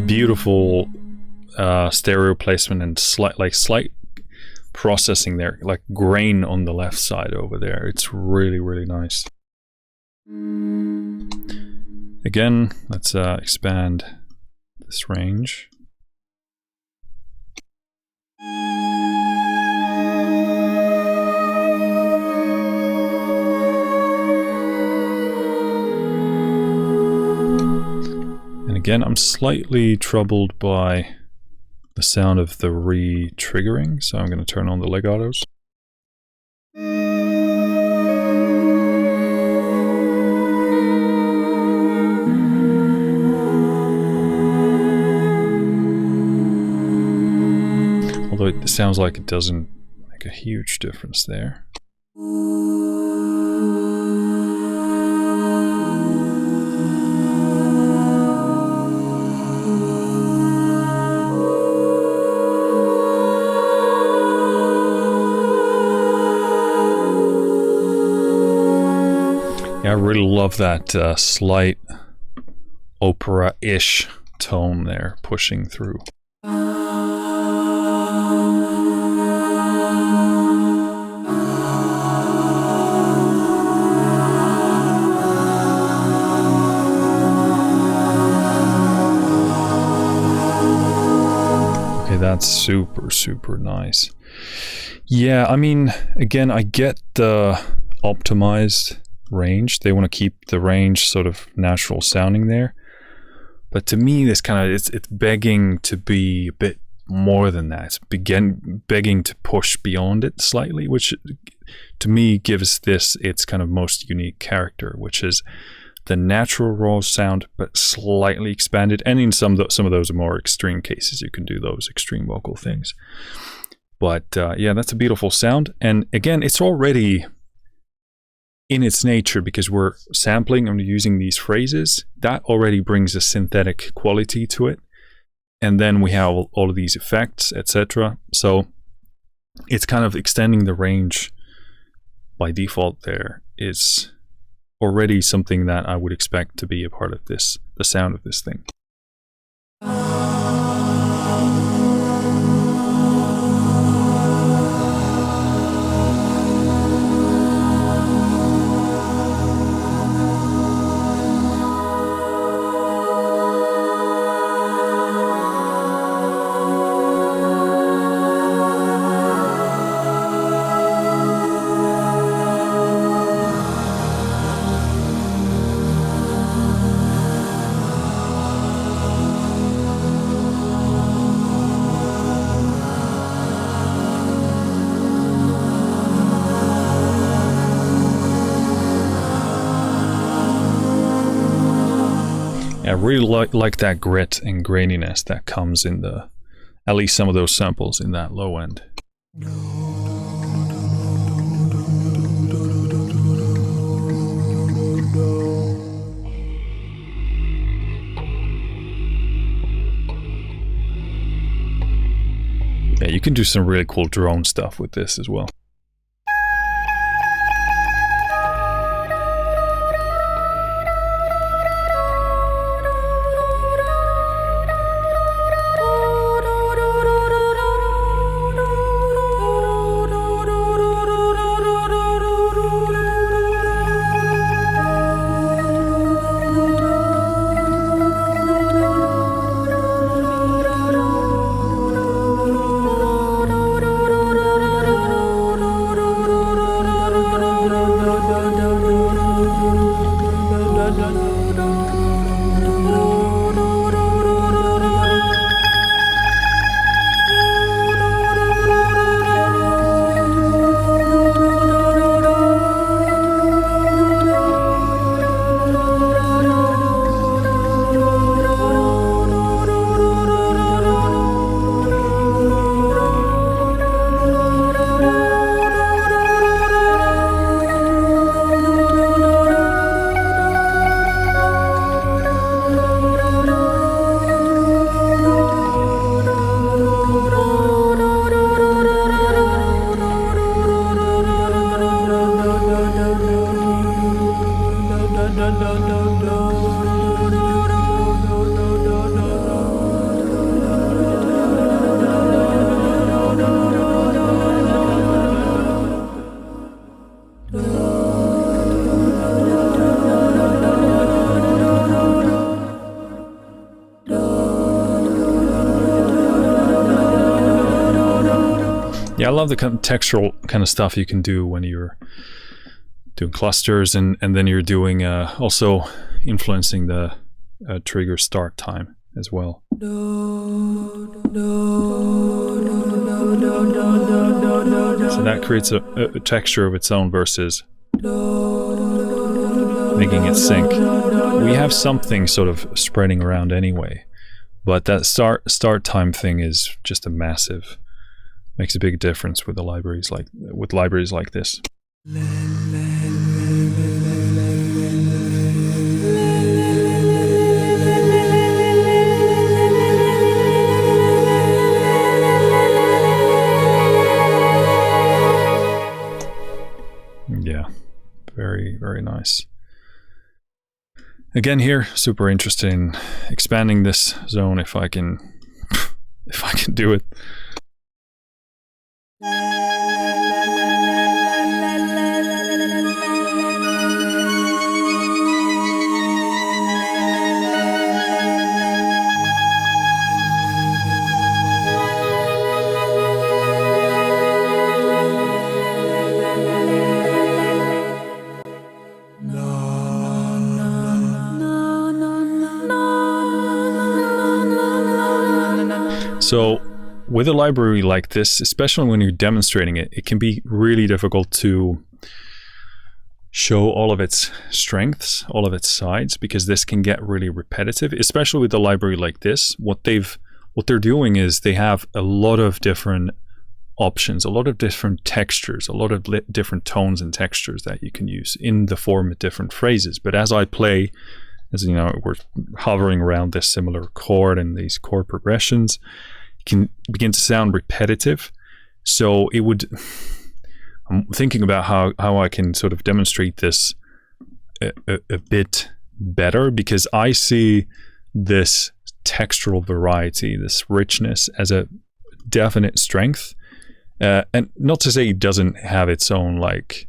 Beautiful stereo placement and slight processing there, like grain on the left side over there. It's really, really nice. Again, let's expand this range. Again, I'm slightly troubled by the sound of the re-triggering, so I'm going to turn on the legatos. Although it sounds like it doesn't make a huge difference there. I really love that slight opera-ish tone there pushing through. Okay, that's super, super nice. Yeah, I mean, again, I get the optimized range. They want to keep the range sort of natural sounding there, but to me this kind of it's begging to be a bit more than that. It's begging to push beyond it slightly, which to me gives this its kind of most unique character, which is the natural raw sound but slightly expanded. And in some of those more extreme cases you can do those extreme vocal things, but yeah, that's a beautiful sound. And again, it's already in its nature, because we're sampling and using these phrases, that already brings a synthetic quality to it. And then we have all of these effects, etc. So it's kind of extending the range by default. There is already something that I would expect to be a part of this, the sound of this thing. I really like that grit and graininess that comes in the, at least some of those samples in that low end. Yeah, you can do some really cool drone stuff with this as well. Yeah, I love the kind of textural kind of stuff you can do when you're doing clusters, and then you're doing also influencing the trigger start time as well. So that creates a texture of its own versus making it sync. We have something sort of spreading around anyway, but that start time thing is just a massive, makes a big difference with the libraries like this. Yeah, very, very nice. Again here, super interested in expanding this zone if I can do it. So with a library like this, especially when you're demonstrating it, it can be really difficult to show all of its strengths, all of its sides, because this can get really repetitive, especially with a library like this. What they're doing is they have a lot of different options, a lot of different textures, a lot of different tones and textures that you can use in the form of different phrases. But as I play, as you know, we're hovering around this similar chord and these chord progressions, it can begin to sound repetitive. So it would, I'm thinking about how I can sort of demonstrate this a bit better, because I see this textural variety, this richness, as a definite strength. And not to say it doesn't have its own like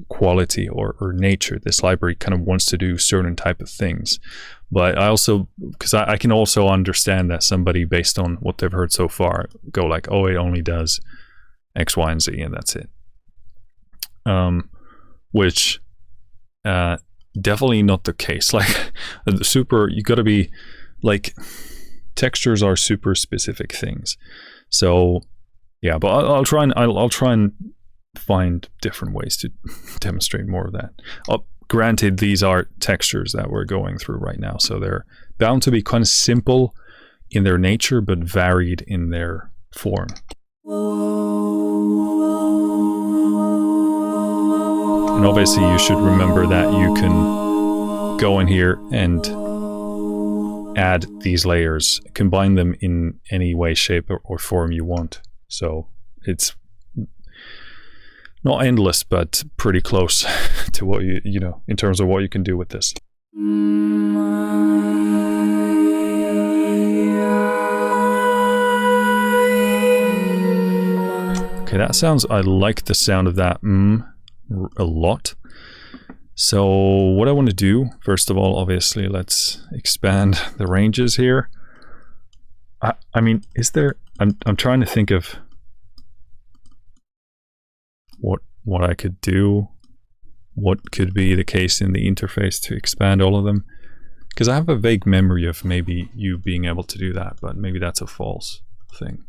quality or nature. This library kind of wants to do certain type of things, but I also, because I can also understand that somebody, based on what they've heard so far, go like, oh, it only does X, Y, and Z, and that's it. Which definitely not the case. Like you got to be like, textures are super specific things. So yeah, but I'll try and find different ways to demonstrate more of that. Granted, these are textures that we're going through right now, so they're bound to be kind of simple in their nature, but varied in their form. And obviously you should remember that you can go in here and add these layers, combine them in any way, shape, or form you want. So it's not endless, but pretty close to what you know, in terms of what you can do with this. Okay, that sounds, I like the sound of that a lot. So what I want to do, first of all, obviously, let's expand the ranges here. I mean, is there, I'm trying to think of what I could do, what could be the case in the interface to expand all of them, because I have a vague memory of maybe you being able to do that, but maybe that's a false thing,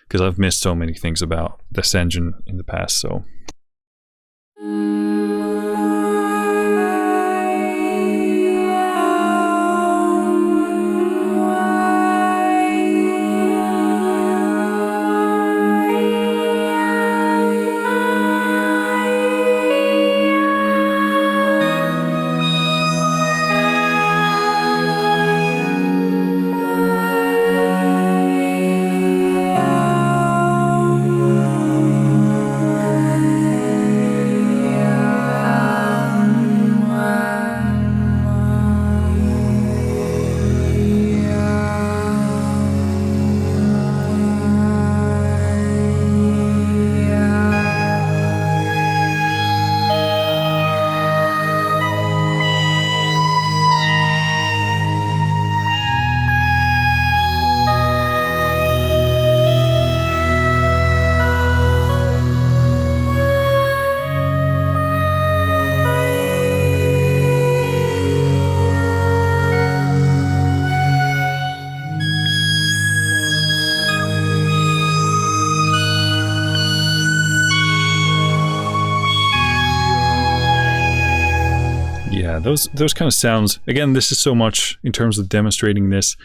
because I've missed so many things about this engine in the past. So those kind of sounds. Again, this is so much in terms of demonstrating this.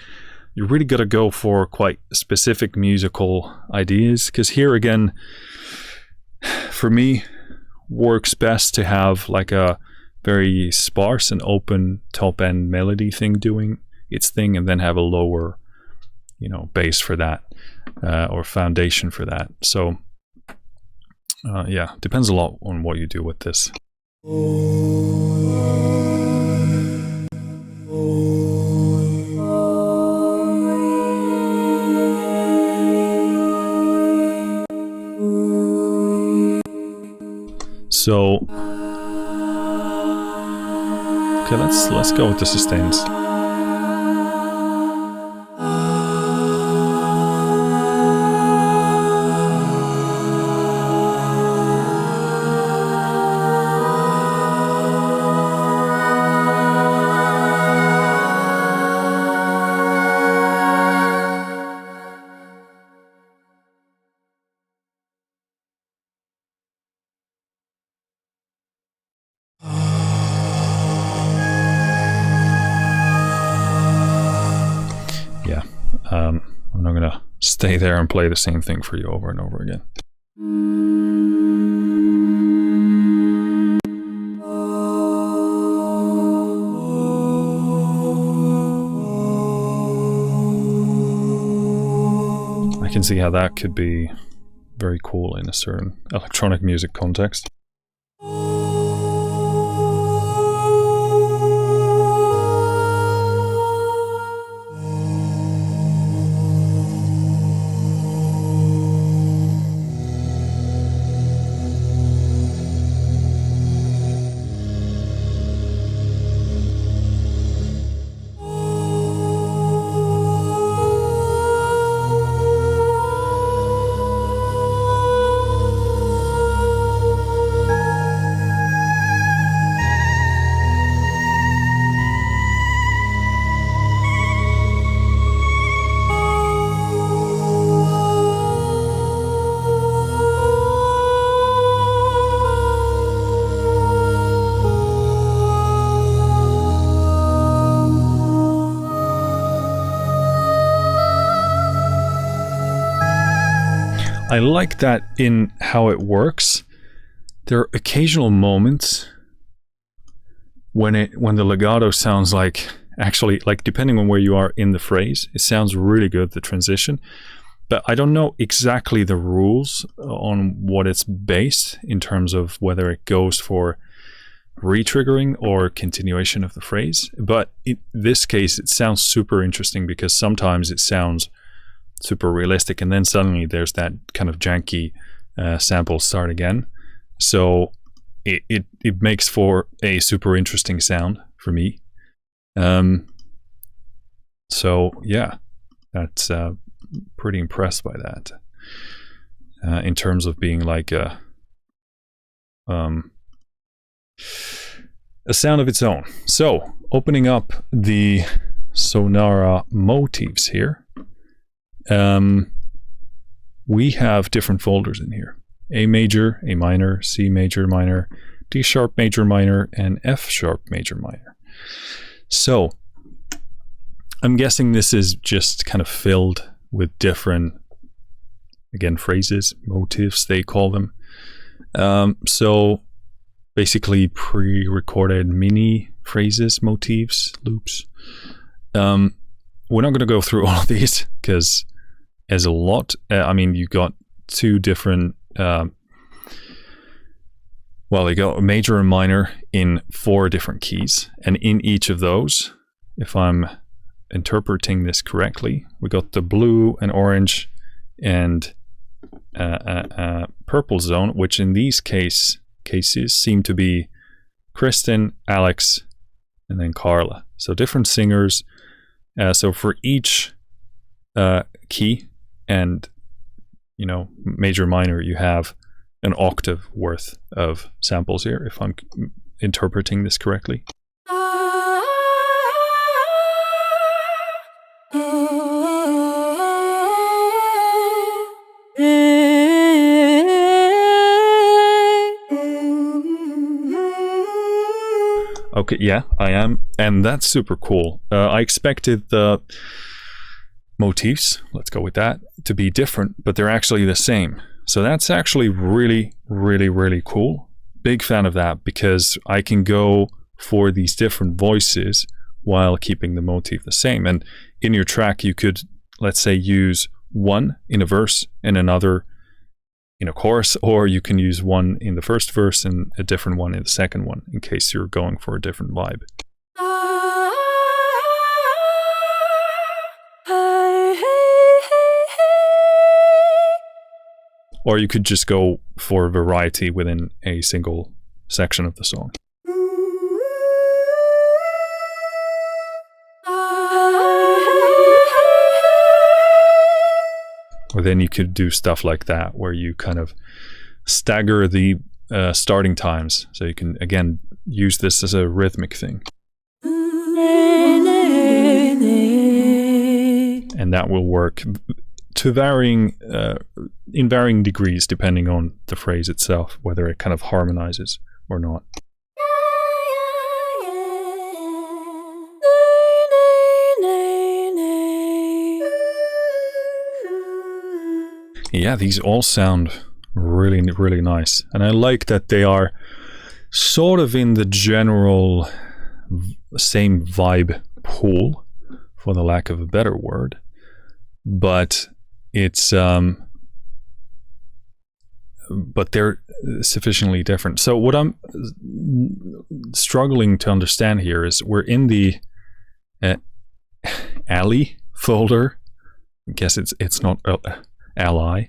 You really got to go for quite specific musical ideas, because here again, for me, works best to have like a very sparse and open top end melody thing doing its thing, and then have a lower, you know, bass for that, or foundation for that. So yeah, depends a lot on what you do with this. So, okay, let's go with the sustains. I'm not gonna stay there and play the same thing for you over and over again. I can see how that could be very cool in a certain electronic music context. I like that in how it works. There are occasional moments when the legato sounds like, actually, like depending on where you are in the phrase, it sounds really good, the transition. But I don't know exactly the rules on what it's based in terms of whether it goes for re-triggering or continuation of the phrase. But in this case, it sounds super interesting because sometimes it sounds super realistic, and then suddenly there's that kind of janky sample start again. So it makes for a super interesting sound for me. So yeah, that's pretty impressed by that in terms of being like a sound of its own. So opening up the Sonara Motifs here. We have different folders in here: A major, A minor, C major minor, D sharp major minor, and F sharp major minor. So I'm guessing this is just kind of filled with different, again, phrases, motifs they call them. So basically pre-recorded mini phrases, motifs, loops. We're not going to go through all of these because there's a lot. I mean, you got two different, well, you got major and minor in 4 different keys. And in each of those, if I'm interpreting this correctly, we got the blue and orange and purple zone, which in these cases seem to be Kristen, Alex, and then Carla. So different singers. So for each key and, you know, major, minor, you have an octave worth of samples here, if I'm interpreting this correctly. Okay, yeah, I am. And that's super cool. I expected the motifs, let's go with that, to be different, but they're actually the same. So that's actually really, really, really cool. Big fan of that, because I can go for these different voices while keeping the motif the same. And in your track, you could, let's say, use one in a verse and another in a chorus, or you can use one in the first verse and a different one in the second one, in case you're going for a different vibe. Or you could just go for variety within a single section of the song. Or then you could do stuff like that, where you kind of stagger the starting times. So you can, again, use this as a rhythmic thing. And that will work to in varying degrees, depending on the phrase itself, whether it kind of harmonizes or not. Yeah, these all sound really, really nice. And I like that they are sort of in the general same vibe pool, for the lack of a better word. But it's but they're sufficiently different. So what I'm struggling to understand here is we're in the alley folder. I guess it's not ally,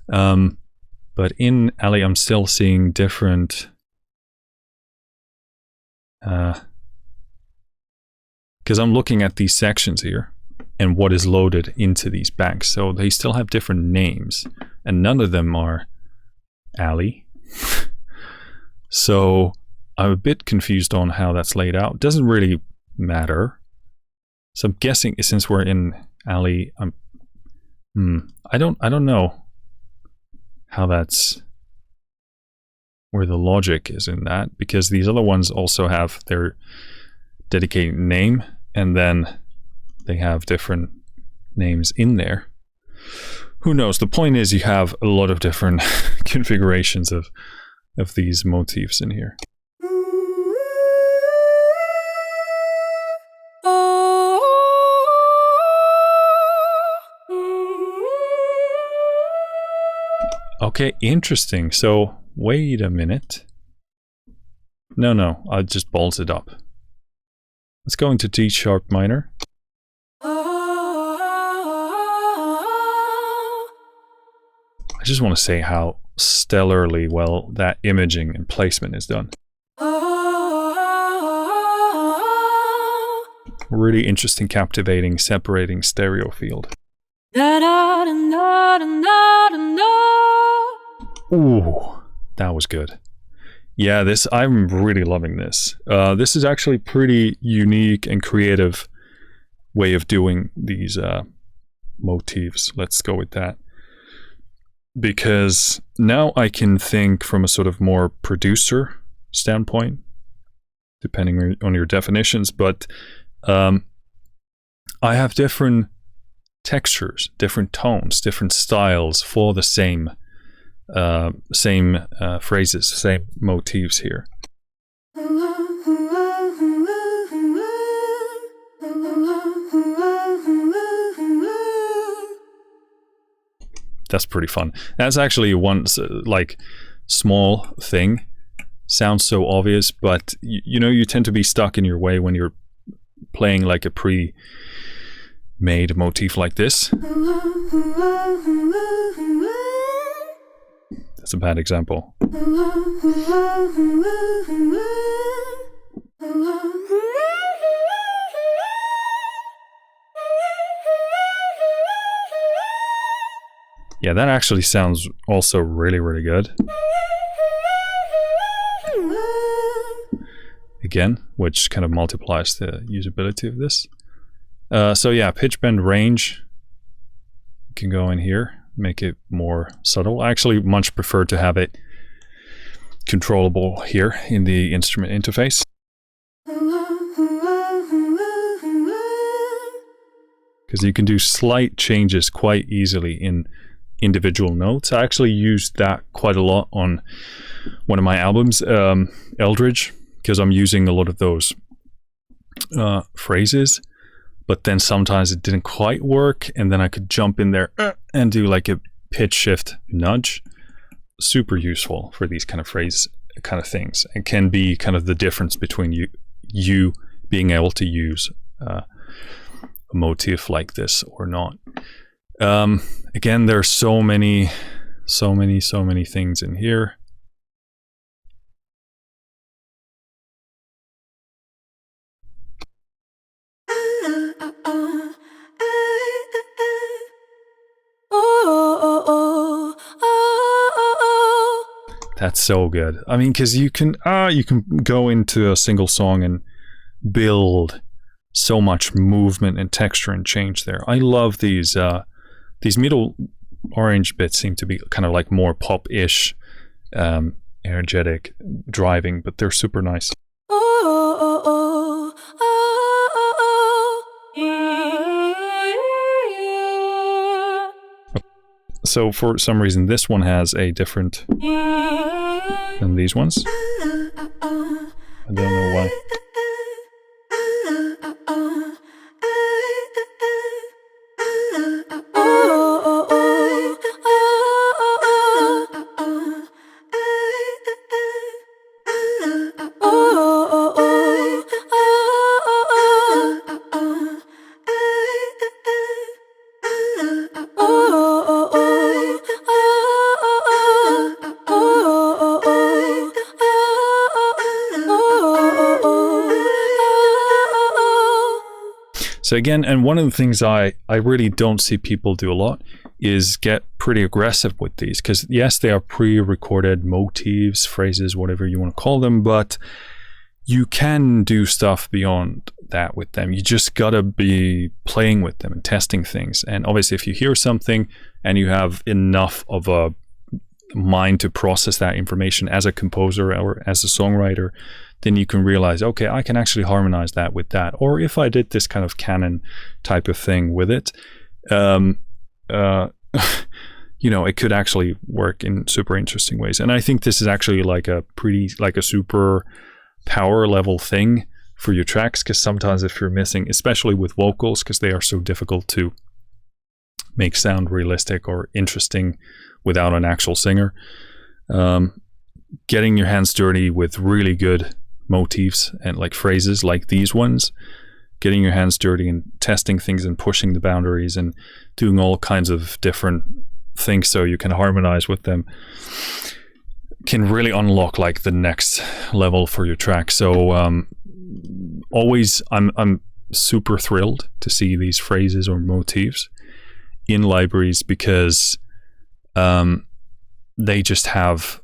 but in alley I'm still seeing different because I'm looking at these sections here and what is loaded into these banks. So they still have different names, and none of them are alley. So I'm a bit confused on how that's laid out. Doesn't really matter. So I'm guessing since we're in alley, I don't know how that's, where the logic is in that, because these other ones also have their dedicated name, and then they have different names in there. Who knows? The point is, you have a lot of different configurations of these motifs in here. Okay, interesting. So, wait a minute. No, I just balls it up. Let's go into D sharp minor. I just want to say how stellarly well that imaging and placement is done. Really interesting, captivating, separating stereo field. Ooh, that was good. Yeah, I'm really loving this. This is actually pretty unique and creative way of doing these motifs. Let's go with that. Because now I can think from a sort of more producer standpoint, depending on your definitions, but I have different textures, different tones, different styles for the same phrases, same motifs here. That's pretty fun. That's actually one like small thing. Sounds so obvious, but you tend to be stuck in your way when you're playing like a pre-made motif like this. That's a bad example. Yeah, that actually sounds also really, really good. Again, which kind of multiplies the usability of this. So yeah, pitch bend range. You can go in here, make it more subtle. I actually much prefer to have it controllable here in the instrument interface. because you can do slight changes quite easily in individual notes. I actually used that quite a lot on one of my albums, Eldridge, because I'm using a lot of those phrases, but then sometimes it didn't quite work, and then I could jump in there and do like a pitch shift nudge. Super useful for these kind of phrase kind of things. It can be kind of the difference between you being able to use a motif like this or not. Again, there are so many things in here. That's so good. I mean, because you can go into a single song and build so much movement and texture and change there. I love these middle orange bits seem to be kind of like more pop-ish, energetic, driving, but they're super nice. So for some reason, this one has a different than these ones. I don't know why. So again, and one of the things I really don't see people do a lot is get pretty aggressive with these, because yes, they are pre-recorded motifs, phrases, whatever you want to call them, but you can do stuff beyond that with them. You just gotta be playing with them and testing things. And obviously if you hear something and you have enough of a mind to process that information as a composer or as a songwriter, then you can realize, okay, I can actually harmonize that with that. Or if I did this kind of canon type of thing with it, you know, it could actually work in super interesting ways. And I think this is actually like a super power level thing for your tracks, because sometimes if you're missing, especially with vocals, because they are so difficult to make sound realistic or interesting without an actual singer, getting your hands dirty with really good motifs and like phrases like these ones, getting your hands dirty and testing things and pushing the boundaries and doing all kinds of different things so you can harmonize with them, can really unlock like the next level for your track. So always I'm super thrilled to see these phrases or motifs in libraries, because they just have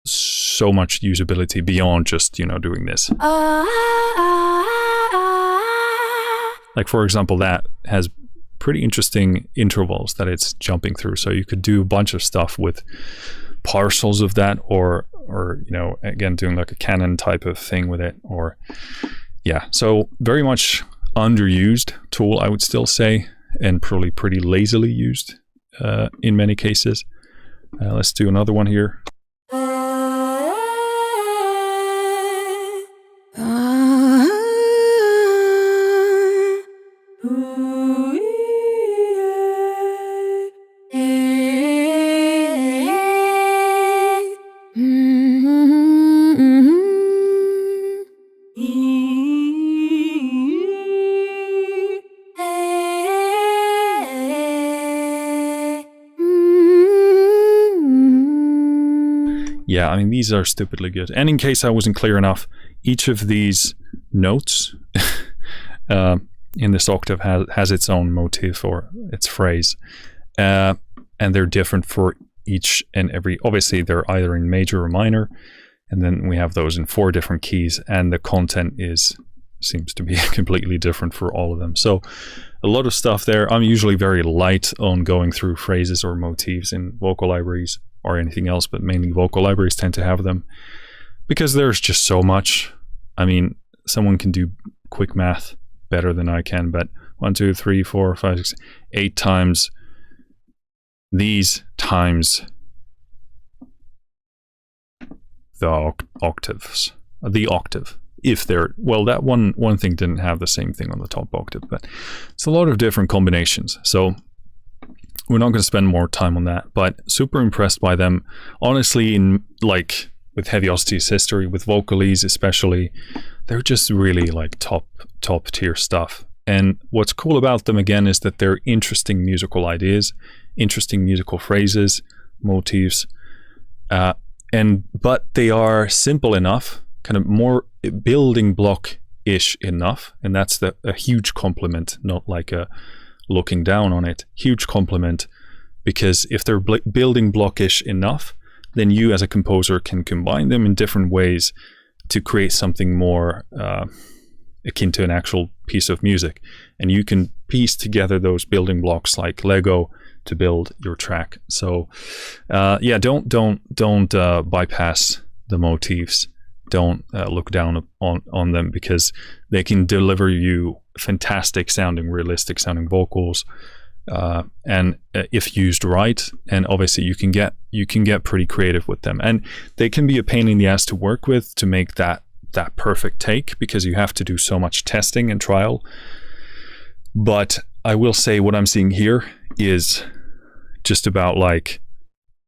so much usability beyond just, you know, doing this. Like for example, that has pretty interesting intervals that it's jumping through, so you could do a bunch of stuff with parcels of that, or you know, again, doing like a canon type of thing with it, or yeah. So very much underused tool, I would still say, and probably pretty lazily used in many cases. Let's do another one here. Yeah, I mean, these are stupidly good. And in case I wasn't clear enough, each of these notes in this octave has its own motif or its phrase. And they're different for each and every, obviously they're either in major or minor. And then we have those in 4 different keys, and the content seems to be completely different for all of them. So a lot of stuff there. I'm usually very light on going through phrases or motifs in vocal libraries or anything else, but mainly vocal libraries tend to have them because there's just so much. I mean, someone can do quick math better than I can, but 1, 2, 3, 4, 5, 6, 8 times these times the octaves, the octave. If they're, well, that one thing didn't have the same thing on the top octave, but it's a lot of different combinations. So we're not going to spend more time on that, but super impressed by them. Honestly, in like with Heavyocity's history, with Vocalese especially, they're just really like top tier stuff. And what's cool about them again is that they're interesting musical ideas, interesting musical phrases, motifs, but they are simple enough, kind of more building block-ish enough, and that's a huge compliment, not like a looking down on it. Huge compliment, because if they're building block-ish enough, then you as a composer can combine them in different ways to create something more akin to an actual piece of music, and you can piece together those building blocks like Lego to build your track. So yeah, don't bypass the motifs. Don't look down on them, because they can deliver you fantastic sounding, realistic sounding vocals, and if used right. And obviously you can get pretty creative with them, and they can be a pain in the ass to work with to make that perfect take, because you have to do so much testing and trial. But I will say what I'm seeing here is just about like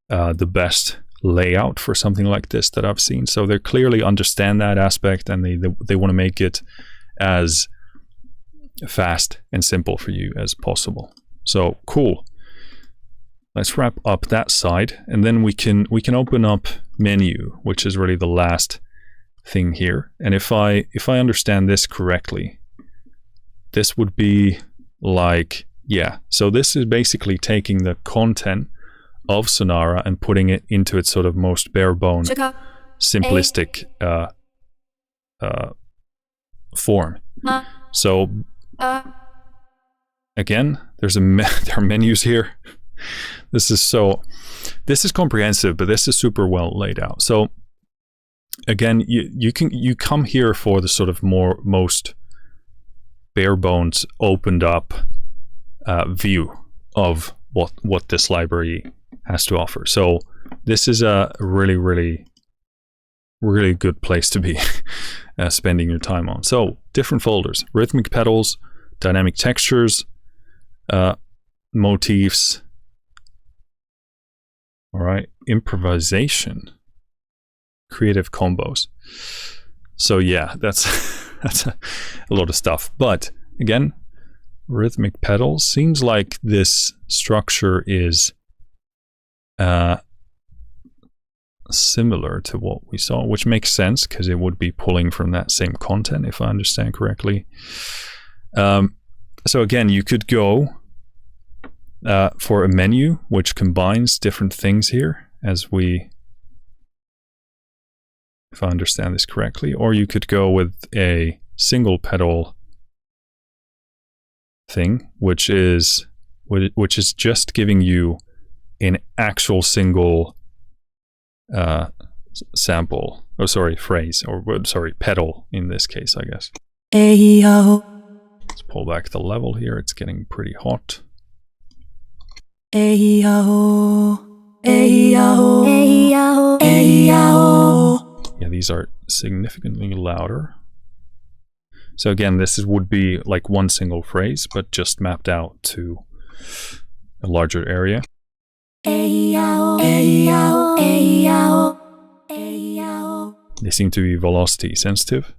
the best layout for something like this that I've seen. So they clearly understand that aspect, and they want to make it as fast and simple for you as possible. So cool. Let's wrap up that side, and then we can open up menu, which is really the last thing here. And if I understand this correctly, this would be like, yeah, so this is basically taking the content of Sonara and putting it into its sort of most bare bone, simplistic form. So again, there are menus here. This is comprehensive, but this is super well laid out. So again, you come here for the sort of most bare bones, opened up view of what this library has to offer. So this is a really, really, really good place to be spending your time on. So different folders: rhythmic pedals, dynamic textures, motifs. All right, improvisation, creative combos. So yeah, that's a lot of stuff. But again, rhythmic pedals seems like this structure is similar to what we saw, which makes sense because it would be pulling from that same content, if I understand correctly. So again, you could go for a menu which combines different things here, if I understand this correctly, or you could go with a single pedal thing, which is just giving you an actual single sample, phrase, or pedal in this case, I guess. Let's pull back the level here. It's getting pretty hot. Yeah, these are significantly louder. So again, this would be like one single phrase, but just mapped out to a larger area. They seem to be velocity sensitive.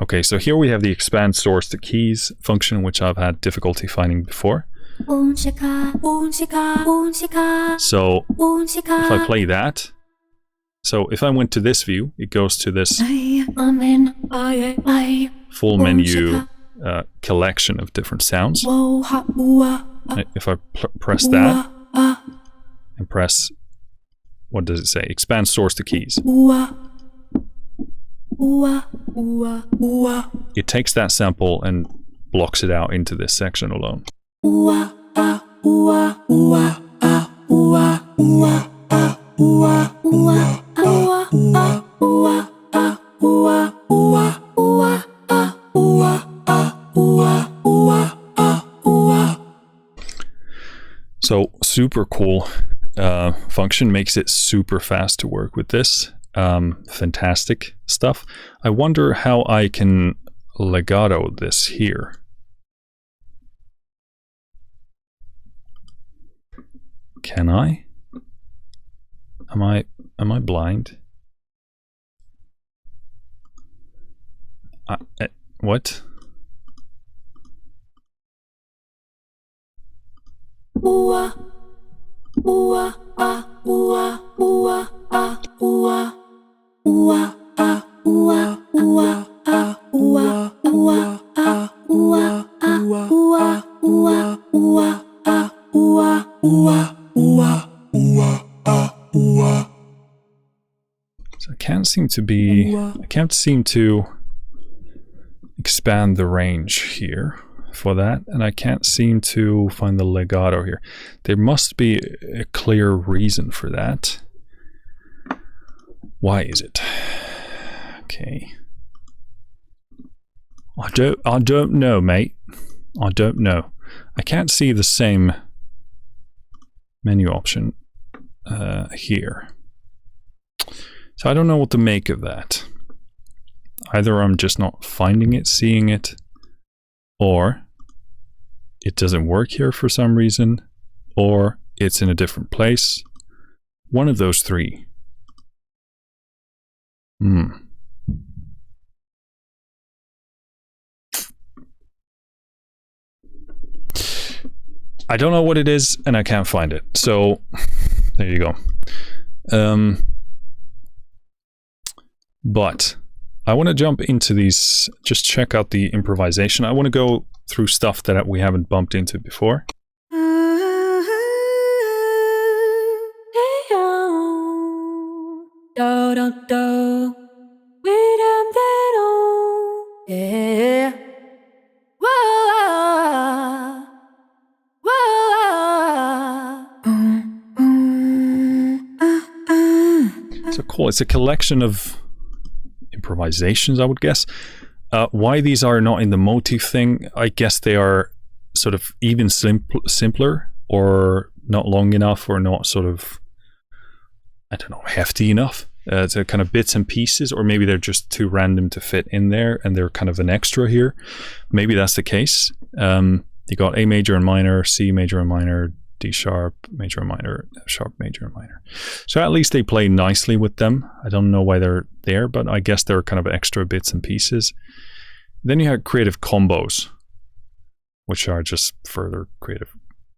Okay, so here we have the expand source to keys function, which I've had difficulty finding before. So if I play that, so if I went to this view, it goes to this full menu collection of different sounds. If I press that and press, what does it say? Expand source to keys. It takes that sample and blocks it out into this section alone. So super cool function, makes it super fast to work with this. Fantastic stuff. I wonder how I can legato this here. Can I? Am I blind? What? So I can't seem to expand the range here for that, and I can't seem to find the legato here. There must be a clear reason for that. Why is it? Okay. I don't know, mate. I don't know. I can't see the same menu option here. So I don't know what to make of that. Either I'm just not finding it, seeing it, or it doesn't work here for some reason, or it's in a different place. One of those three. I don't know what it is, and I can't find it. So there you go. But I want to jump into these, just check out the improvisation. I want to go through stuff that we haven't bumped into before. So cool. It's a collection of improvisations, I would guess. Why these are not in the motif thing, I guess they are sort of even simpler, or not long enough, or not sort of, I don't know, hefty enough. To kind of bits and pieces, or maybe they're just too random to fit in there and they're kind of an extra here. Maybe that's the case. You got A major and minor, C major and minor, D sharp, major and minor, F sharp, major and minor. So at least they play nicely with them. I don't know why they're there, but I guess they're kind of extra bits and pieces. Then you have creative combos, which are just further creative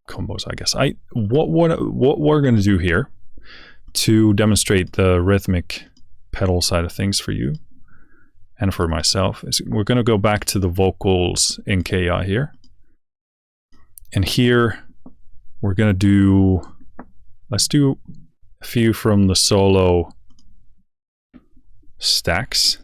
combos, I guess. What we're going to do here to demonstrate the rhythmic pedal side of things for you and for myself is we're going to go back to the vocals in KI here. And here we're going to do, let's do a few from the solo stacks.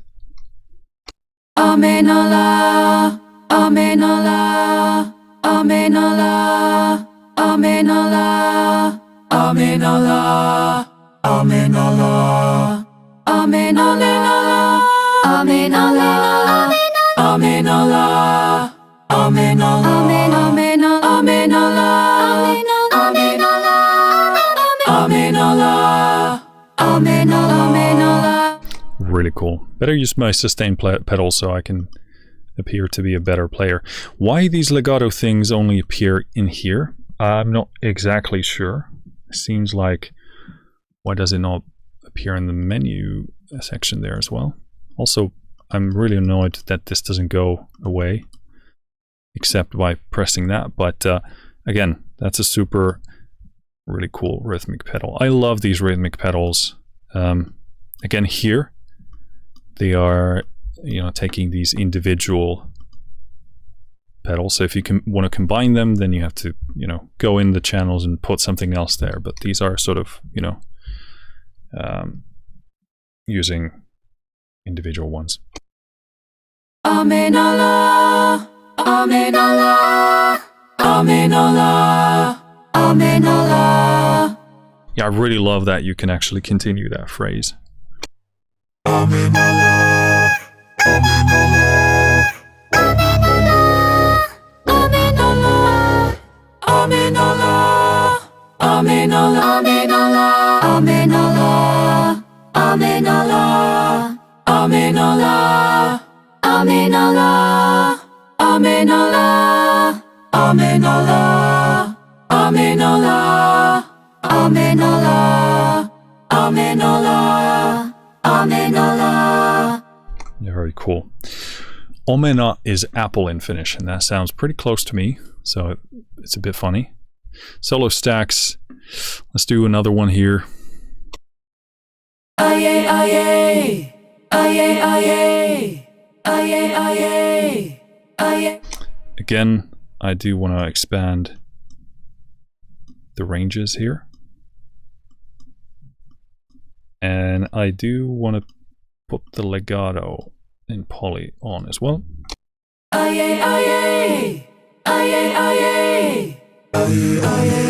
Amenola, amenola, amenola, amenola, amenola, amenola, amenola, amenola, amenola, amenola. Really cool. Better use my sustain pedal so I can appear to be a better player. Why these legato things only appear in here, I'm not exactly sure. Seems like, why does it not appear in the menu section there as well? Also, I'm really annoyed that this doesn't go away except by pressing that, but again, that's a super really cool rhythmic pedal. I love these rhythmic pedals. Again, here they are, you know, taking these individual pedals. So if you want to combine them, then you have to, you know, go in the channels and put something else there. But these are sort of, you know, using individual ones. Amenola, amenola, amenola, amenola, Yeah, I really love that you can actually continue that phrase. Very cool. Omena is apple in Finnish, and that sounds pretty close to me, so it's a bit funny. Solo stacks. Let's do another one here. Aye, aye, aye, aye, aye, aye, aye. Again, I do want to expand the ranges here. And I do want to put the legato in poly on as well. Aye, aye, aye, aye, aye, aye, aye, aye,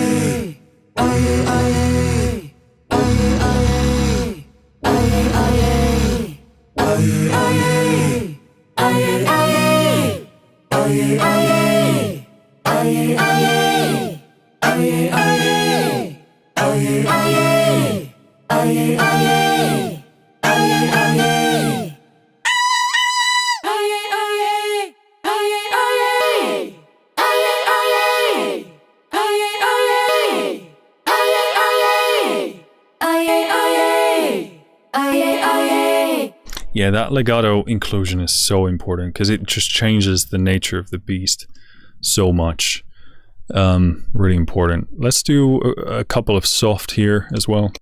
Yeah, that legato inclusion is so important because it just changes the nature of the beast so much. Really important. Let's do a couple of soft here as well.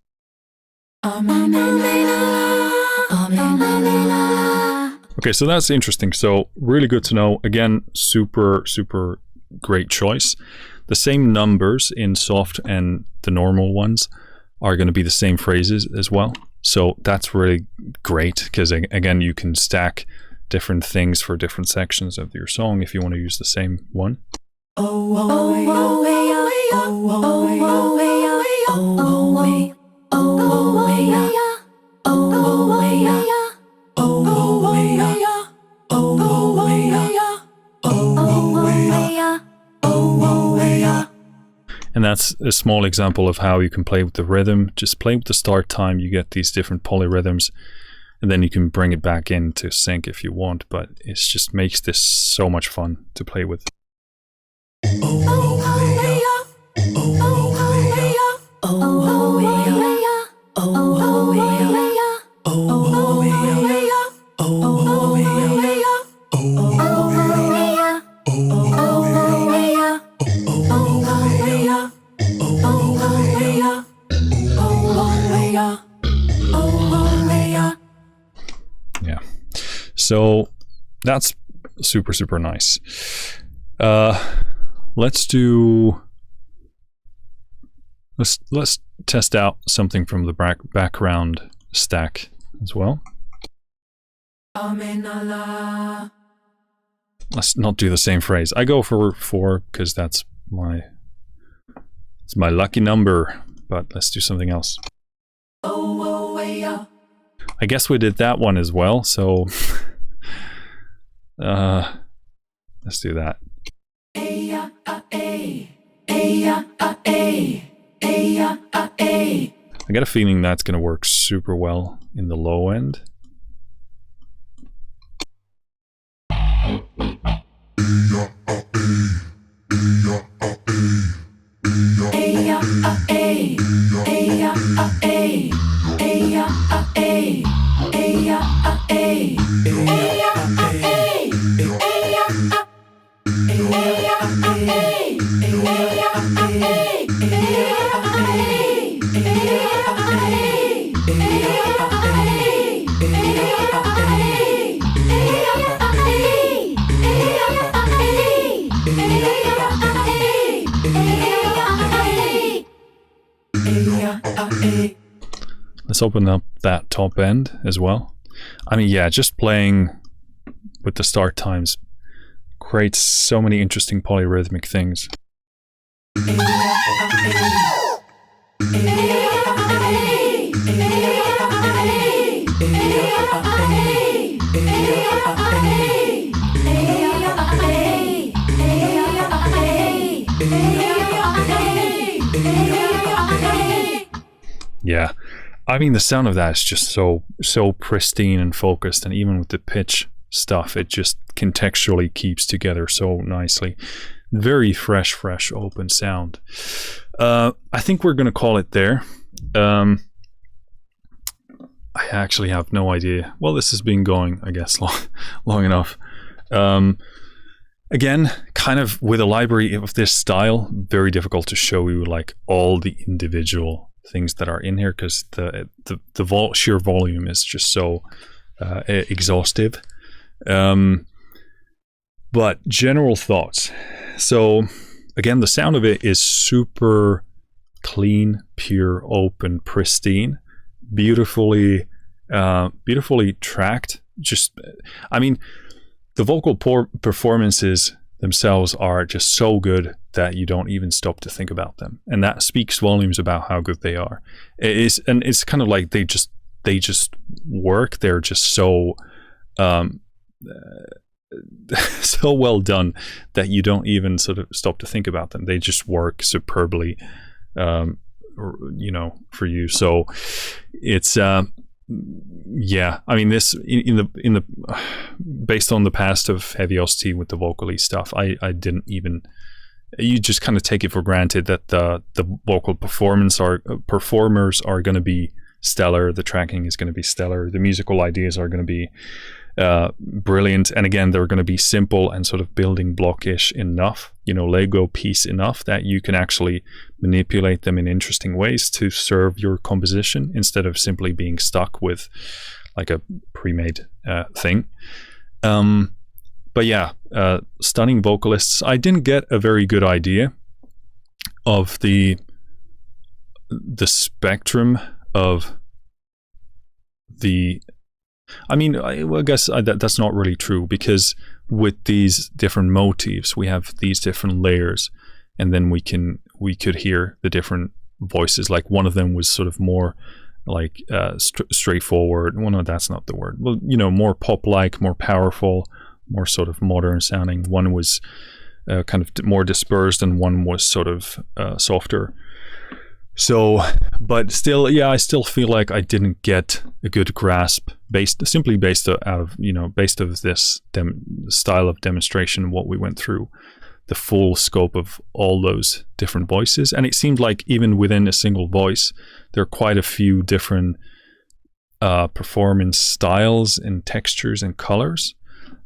Okay, so that's interesting. So really good to know. Again, super great choice. The same numbers in soft and the normal ones are going to be the same phrases as well. So that's really great because, again, you can stack different things for different sections of your song if you want to use the same one. And that's a small example of how you can play with the rhythm. Just play with the start time, you get these different polyrhythms, and then you can bring it back into sync if you want, but it just makes this so much fun to play with. Yeah, so that's super nice. Let's test out something from the background stack as well. Let's not do the same phrase. I go for 4 because that's my lucky number, but let's do something else. I guess we did that one as well, so let's do that. I got a feeling that's going to work super well in the low end. Let's open up that top end as well. I mean, yeah, just playing with the start times creates so many interesting polyrhythmic things. Yeah. I mean, the sound of that is just so pristine and focused, and even with the pitch stuff, it just contextually keeps together so nicely. Very fresh, open sound. I think we're going to call it there. I actually have no idea. Well, this has been going, I guess, long enough. Again, kind of with a library of this style, very difficult to show you like all the individual things that are in here, because the sheer volume is just so exhaustive. But general thoughts. So again, the sound of it is super clean, pure, open, pristine, beautifully tracked. Just, I mean, the vocal performances themselves are just so good that you don't even stop to think about them, and that speaks volumes about how good they are. It's kind of like they just work. They're just so so well done that you don't even sort of stop to think about them. They just work superbly, for you. So it's yeah, I mean, this in the based on the past of Heavyocity with the vocally stuff, I didn't even, you just kind of take it for granted that the vocal performers are going to be stellar, the tracking is going to be stellar, the musical ideas are going to be brilliant, and again, they're going to be simple and sort of building blockish enough, Lego piece enough that you can actually manipulate them in interesting ways to serve your composition instead of simply being stuck with like a pre-made thing. But yeah, stunning vocalists. I didn't get a very good idea of the spectrum of the, I mean, I guess that's not really true, because with these different motifs, we have these different layers, and then we could hear the different voices. Like one of them was sort of more like straightforward. Well, no, that's not the word. Well, more pop-like, more powerful, more sort of modern sounding. One was kind of more dispersed, and one was sort of softer. So, but still, yeah, I still feel like I didn't get a good grasp based of this style of demonstration, what we went through, the full scope of all those different voices. And it seemed like even within a single voice, there are quite a few different performance styles and textures and colors.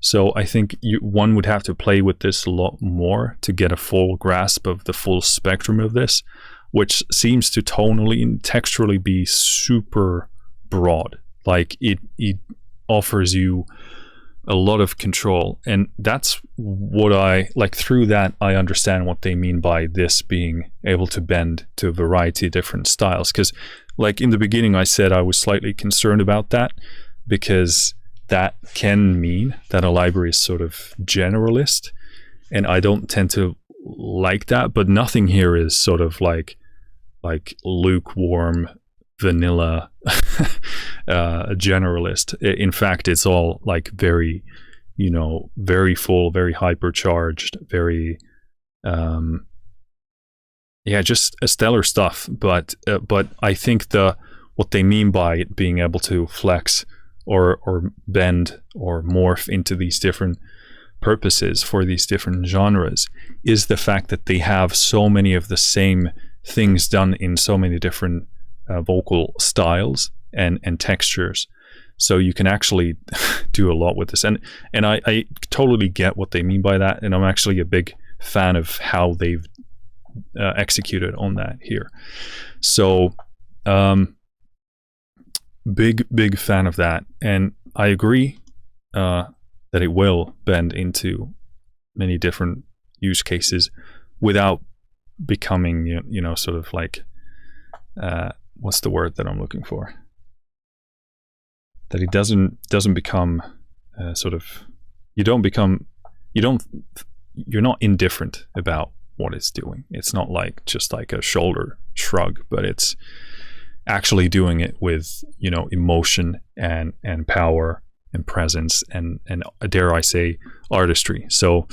So I think one would have to play with this a lot more to get a full grasp of the full spectrum of this, which seems to tonally and texturally be super broad. Like it offers you a lot of control, and that's what I like. Through that, I understand what they mean by this being able to bend to a variety of different styles. Because like in the beginning, I said I was slightly concerned about that, because that can mean that a library is sort of generalist, and I don't tend to like that. But nothing here is sort of like lukewarm vanilla generalist. In fact, it's all like very very full, very hypercharged, very just stellar stuff. But I think what they mean by it being able to flex or bend or morph into these different purposes for these different genres is the fact that they have so many of the same things done in so many different vocal styles and textures. So you can actually do a lot with this, and I totally get what they mean by that, and I'm actually a big fan of how they've executed on that here. So big fan of that, and I agree that it will bend into many different use cases without becoming sort of like what's the word that I'm looking for? That it doesn't become sort of, you're not indifferent about what it's doing. It's not like just like a shoulder shrug, but it's actually doing it with emotion and power and presence and dare I say artistry. So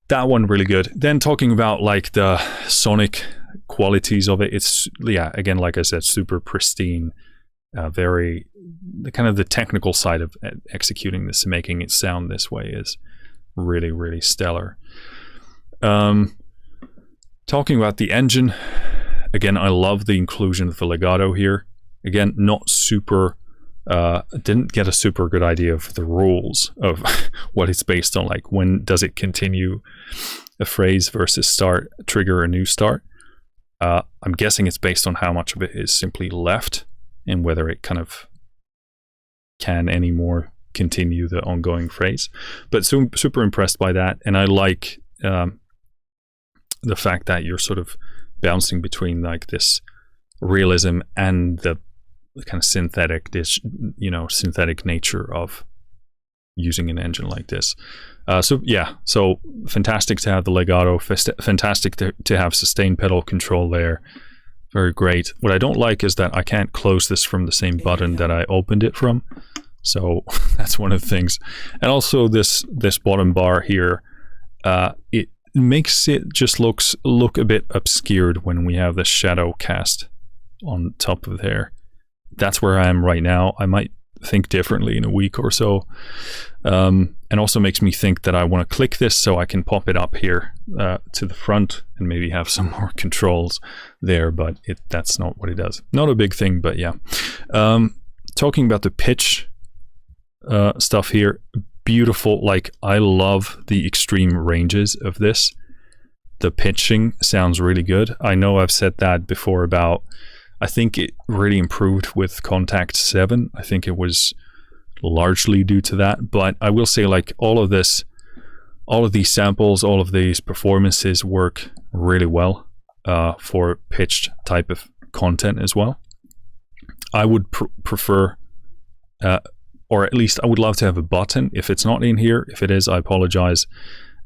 that one really good. Then talking about like the sonic qualities of it. It's, yeah, again, like I said, super pristine, very, the kind of the technical side of executing this and making it sound this way is really, really stellar. Talking about the engine, again, I love the inclusion of the legato here. Again, not super, didn't get a super good idea of the rules of what it's based on, like when does it continue a phrase versus start, trigger a new start. I'm guessing it's based on how much of it is simply left and whether it kind of can anymore continue the ongoing phrase. But super impressed by that, and I like the fact that you're sort of bouncing between like this realism and the kind of synthetic, this, you know, synthetic nature of using an engine like this. So yeah, so fantastic to have the legato, fantastic to have sustained pedal control there. Very great. What I don't like is that I can't close this from the same button that I opened it from. So that's one of the things. And also this bottom bar here, it makes it just look a bit obscured when we have the shadow cast on top of there. That's where I am right now. I might think differently in a week or so. And also makes me think that I want to click this so I can pop it up here to the front and maybe have some more controls there, but that's not what it does. Not a big thing, but yeah. Talking about the pitch stuff here, beautiful. Like, I love the extreme ranges of this. The pitching sounds really good. I know I've said that before about, I think it really improved with Contact 7. I think it was largely due to that, but I will say, like, all of these samples, all of these performances work really well for pitched type of content as well. I would prefer, or at least I would love to have a button. If it's not in here, if it is, I apologize,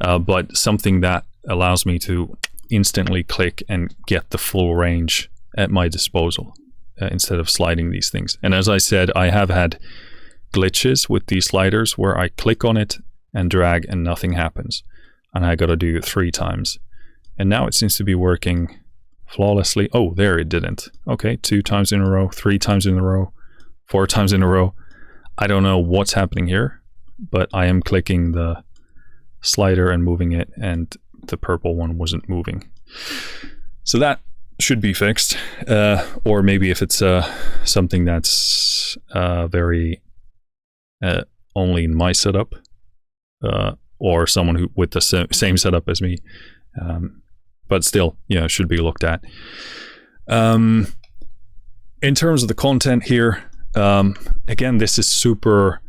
but something that allows me to instantly click and get the full range at my disposal instead of sliding these things. And as I said, I have had glitches with these sliders where I click on it and drag and nothing happens, and I got to do it 3 times. And now it seems to be working flawlessly. Oh, there, it didn't. Okay, 2 times in a row, 3 times in a row, 4 times in a row. I don't know what's happening here, but I am clicking the slider and moving it, and the purple one wasn't moving. So that should be fixed, or maybe if it's something that's very only in my setup, or someone who with the same setup as me, but still, yeah, should be looked at. In terms of the content here, again, this is super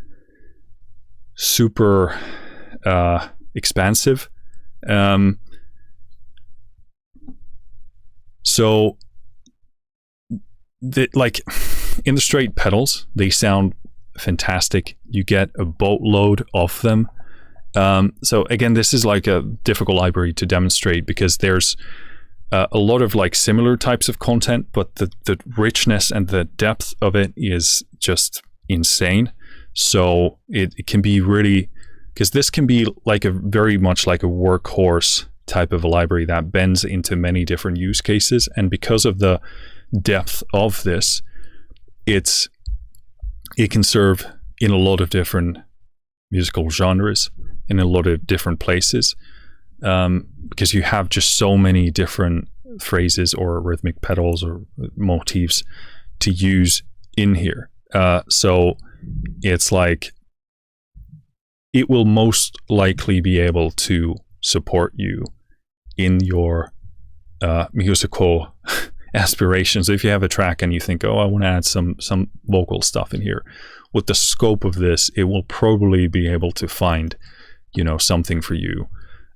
expansive. So like in the straight pedals, they sound fantastic. You get a boatload of them. So again, this is like a difficult library to demonstrate because there's a lot of like similar types of content, but the richness and the depth of it is just insane. So it can be really, because this can be like a very much like a workhorse type of a library that bends into many different use cases. And because of the depth of this, it can serve in a lot of different musical genres, in a lot of different places, because you have just so many different phrases or rhythmic pedals or motifs to use in here. So it's like, it will most likely be able to support you in your musical aspirations. If you have a track and you think, oh, I want to add some vocal stuff in here, with the scope of this, it will probably be able to find, you know, something for you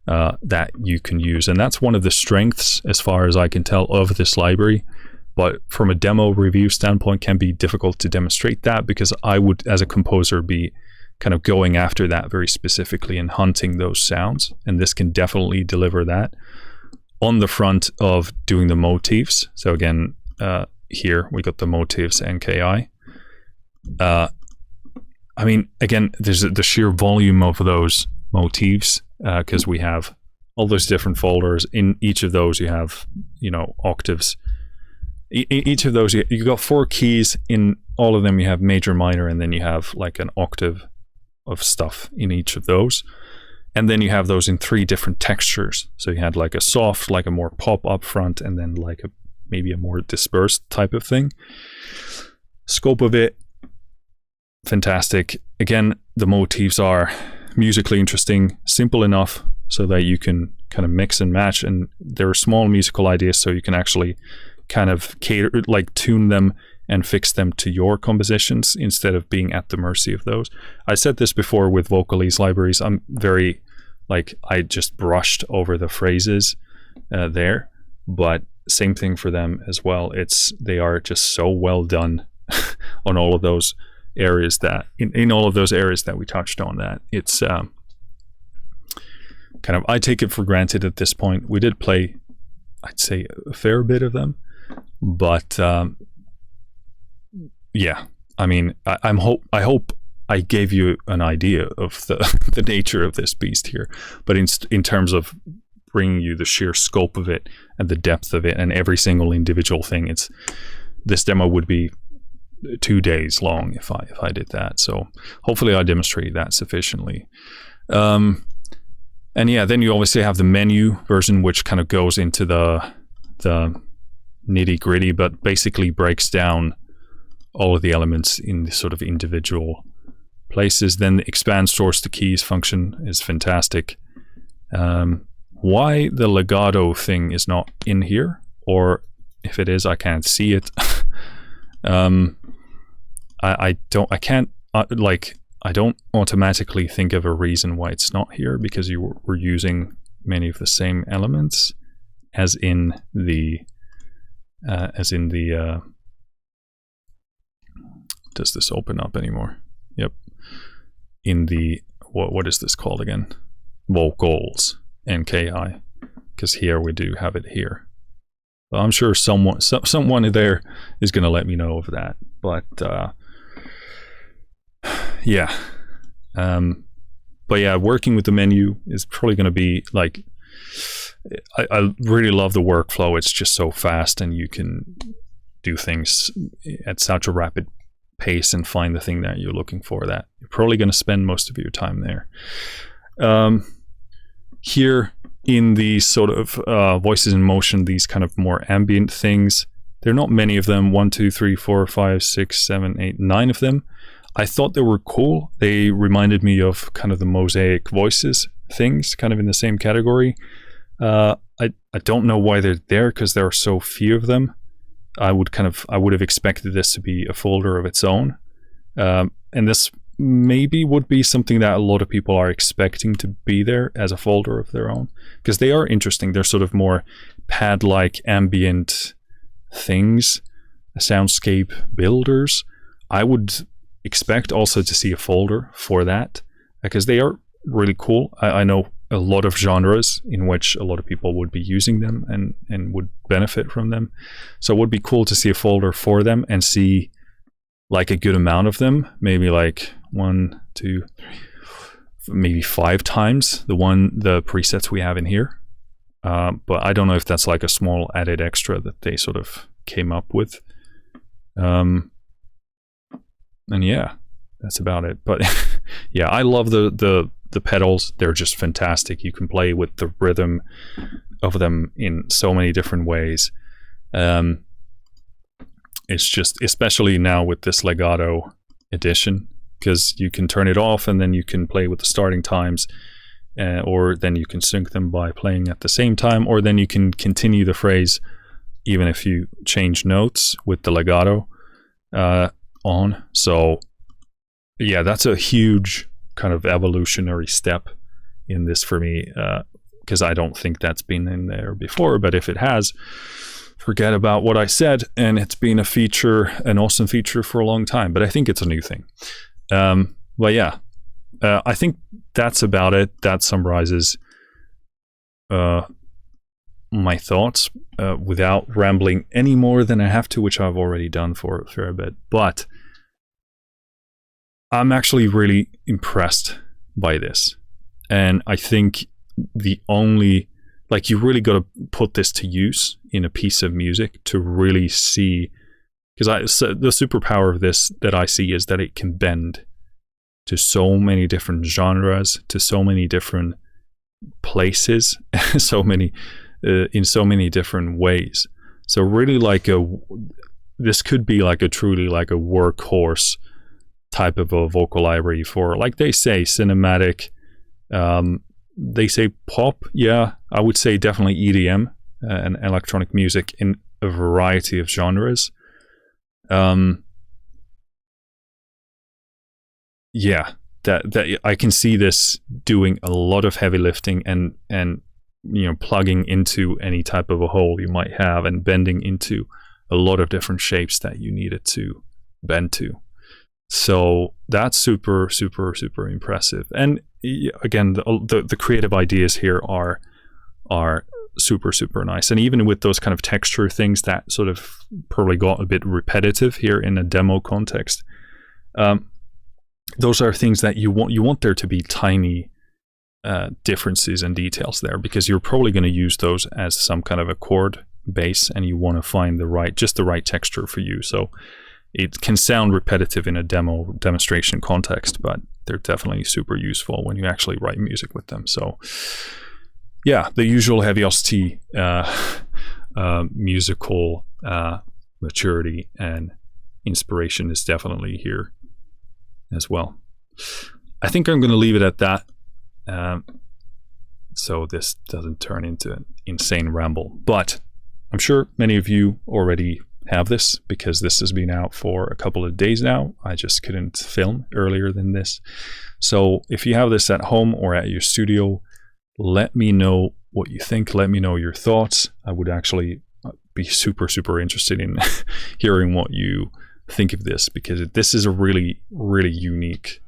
that you can use. And that's one of the strengths, as far as I can tell, of this library. But from a demo review standpoint, can be difficult to demonstrate that, because I would, as a composer, be kind of going after that very specifically and hunting those sounds. And this can definitely deliver that on the front of doing the motifs. So again, here we got the motifs NKI. I mean, again, there's the sheer volume of those motifs, because we have all those different folders. In each of those you have, octaves. Each of those, you got 4 keys. In all of them you have major, minor, and then you have like an octave of stuff in each of those. And then you have those in 3 different textures. So you had like a soft, like a more pop up front, and then like maybe a more dispersed type of thing. Scope of it, fantastic. Again, the motifs are musically interesting, simple enough so that you can kind of mix and match, and there are small musical ideas, so you can actually kind of cater, like tune them and fix them to your compositions instead of being at the mercy of those. I said this before with Vocalese libraries. I'm very, I just brushed over the phrases there, but same thing for them as well. They are just so well done on all of those areas that, in all of those areas that we touched on, that it's kind of, I take it for granted at this point. We did play, I'd say, a fair bit of them, but yeah, I mean, I hope I gave you an idea of the nature of this beast here, but in terms of bringing you the sheer scope of it and the depth of it and every single individual thing, this demo would be 2 days long if I did that. So hopefully I demonstrated that sufficiently. And yeah, then you obviously have the menu version, which kind of goes into the nitty gritty, but basically breaks down all of the elements in the sort of individual places. Then the expand source to keys function is fantastic. Why the legato thing is not in here, or if it is, I can't see it. I don't automatically think of a reason why it's not here, because we're using many of the same elements as in the does this open up anymore? Yep. In the, what is this called again? Vocals, NKI, because here we do have it here. Well, I'm sure someone there is going to let me know of that, but yeah. But yeah, working with the menu is probably going to be like, I really love the workflow. It's just so fast, and you can do things at such a rapid pace and find the thing that you're looking for, that you're probably going to spend most of your time there. Here in the sort of voices in motion, these kind of more ambient things, there are not many of them. 1, 2, 3, 4, 5, 6, 7, 8, 9 of them. I thought they were cool. They reminded me of kind of the mosaic voices things, kind of in the same category. I don't know why they're there, because there are so few of them. I would have expected this to be a folder of its own. And this maybe would be something that a lot of people are expecting to be there as a folder of their own, because they are interesting. They're sort of more pad-like ambient things, soundscape builders. I would expect also to see a folder for that, because they are really cool. I know a lot of genres in which a lot of people would be using them and would benefit from them. So it would be cool to see a folder for them and see like a good amount of them, maybe like 1, 2, maybe 5 times the presets we have in here. But I don't know if that's like a small added extra that they sort of came up with. And yeah, that's about it. But yeah, I love the pedals. They're just fantastic. You can play with the rhythm of them in so many different ways. It's just, especially now with this legato edition, because you can turn it off and then you can play with the starting times, or then you can sync them by playing at the same time, or then you can continue the phrase even if you change notes with the legato on. So yeah, that's a huge kind of evolutionary step in this for me, because I don't think that's been in there before. But if it has, forget about what I said, and it's been an awesome feature for a long time. But I think it's a new thing. But yeah, I think that's about it. That summarizes my thoughts without rambling any more than I have to, which I've already done for a fair bit. But I'm actually really impressed by this. And I think the only, like, you really got to put this to use in a piece of music to really see, because the superpower of this that I see is that it can bend to so many different genres, to so many different places, so many in so many different ways. So really, like, this could be like a truly like a workhorse type of a vocal library for, like they say, cinematic. They say pop. Yeah, I would say definitely EDM and electronic music in a variety of genres. Yeah, that I can see this doing a lot of heavy lifting and plugging into any type of a hole you might have and bending into a lot of different shapes that you need it to bend to. So that's super, super, super impressive. And again, the creative ideas here are super, super nice. And even with those kind of texture things that sort of probably got a bit repetitive here in a demo context, those are things that you want there to be tiny differences and details there, because you're probably going to use those as some kind of a chord base, and you want to find the right texture for you. So it can sound repetitive in a demonstration context, but they're definitely super useful when you actually write music with them. So yeah, the usual Heavyocity musical maturity and inspiration is definitely here as well. I think I'm going to leave it at that, so this doesn't turn into an insane ramble. But I'm sure many of you already have this, because this has been out for a couple of days now. I just couldn't film earlier than this. So if you have this at home or at your studio, let me know what you think. Let me know your thoughts. I would actually be super, super interested in hearing what you think of this, because this is a really, really unique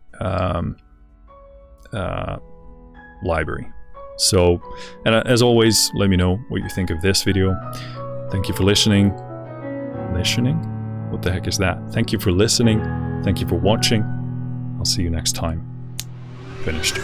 library. So, and as always, let me know what you think of this video. Thank you for listening. What the heck is that? Thank you for listening. Thank you for watching. I'll see you next time. Finished.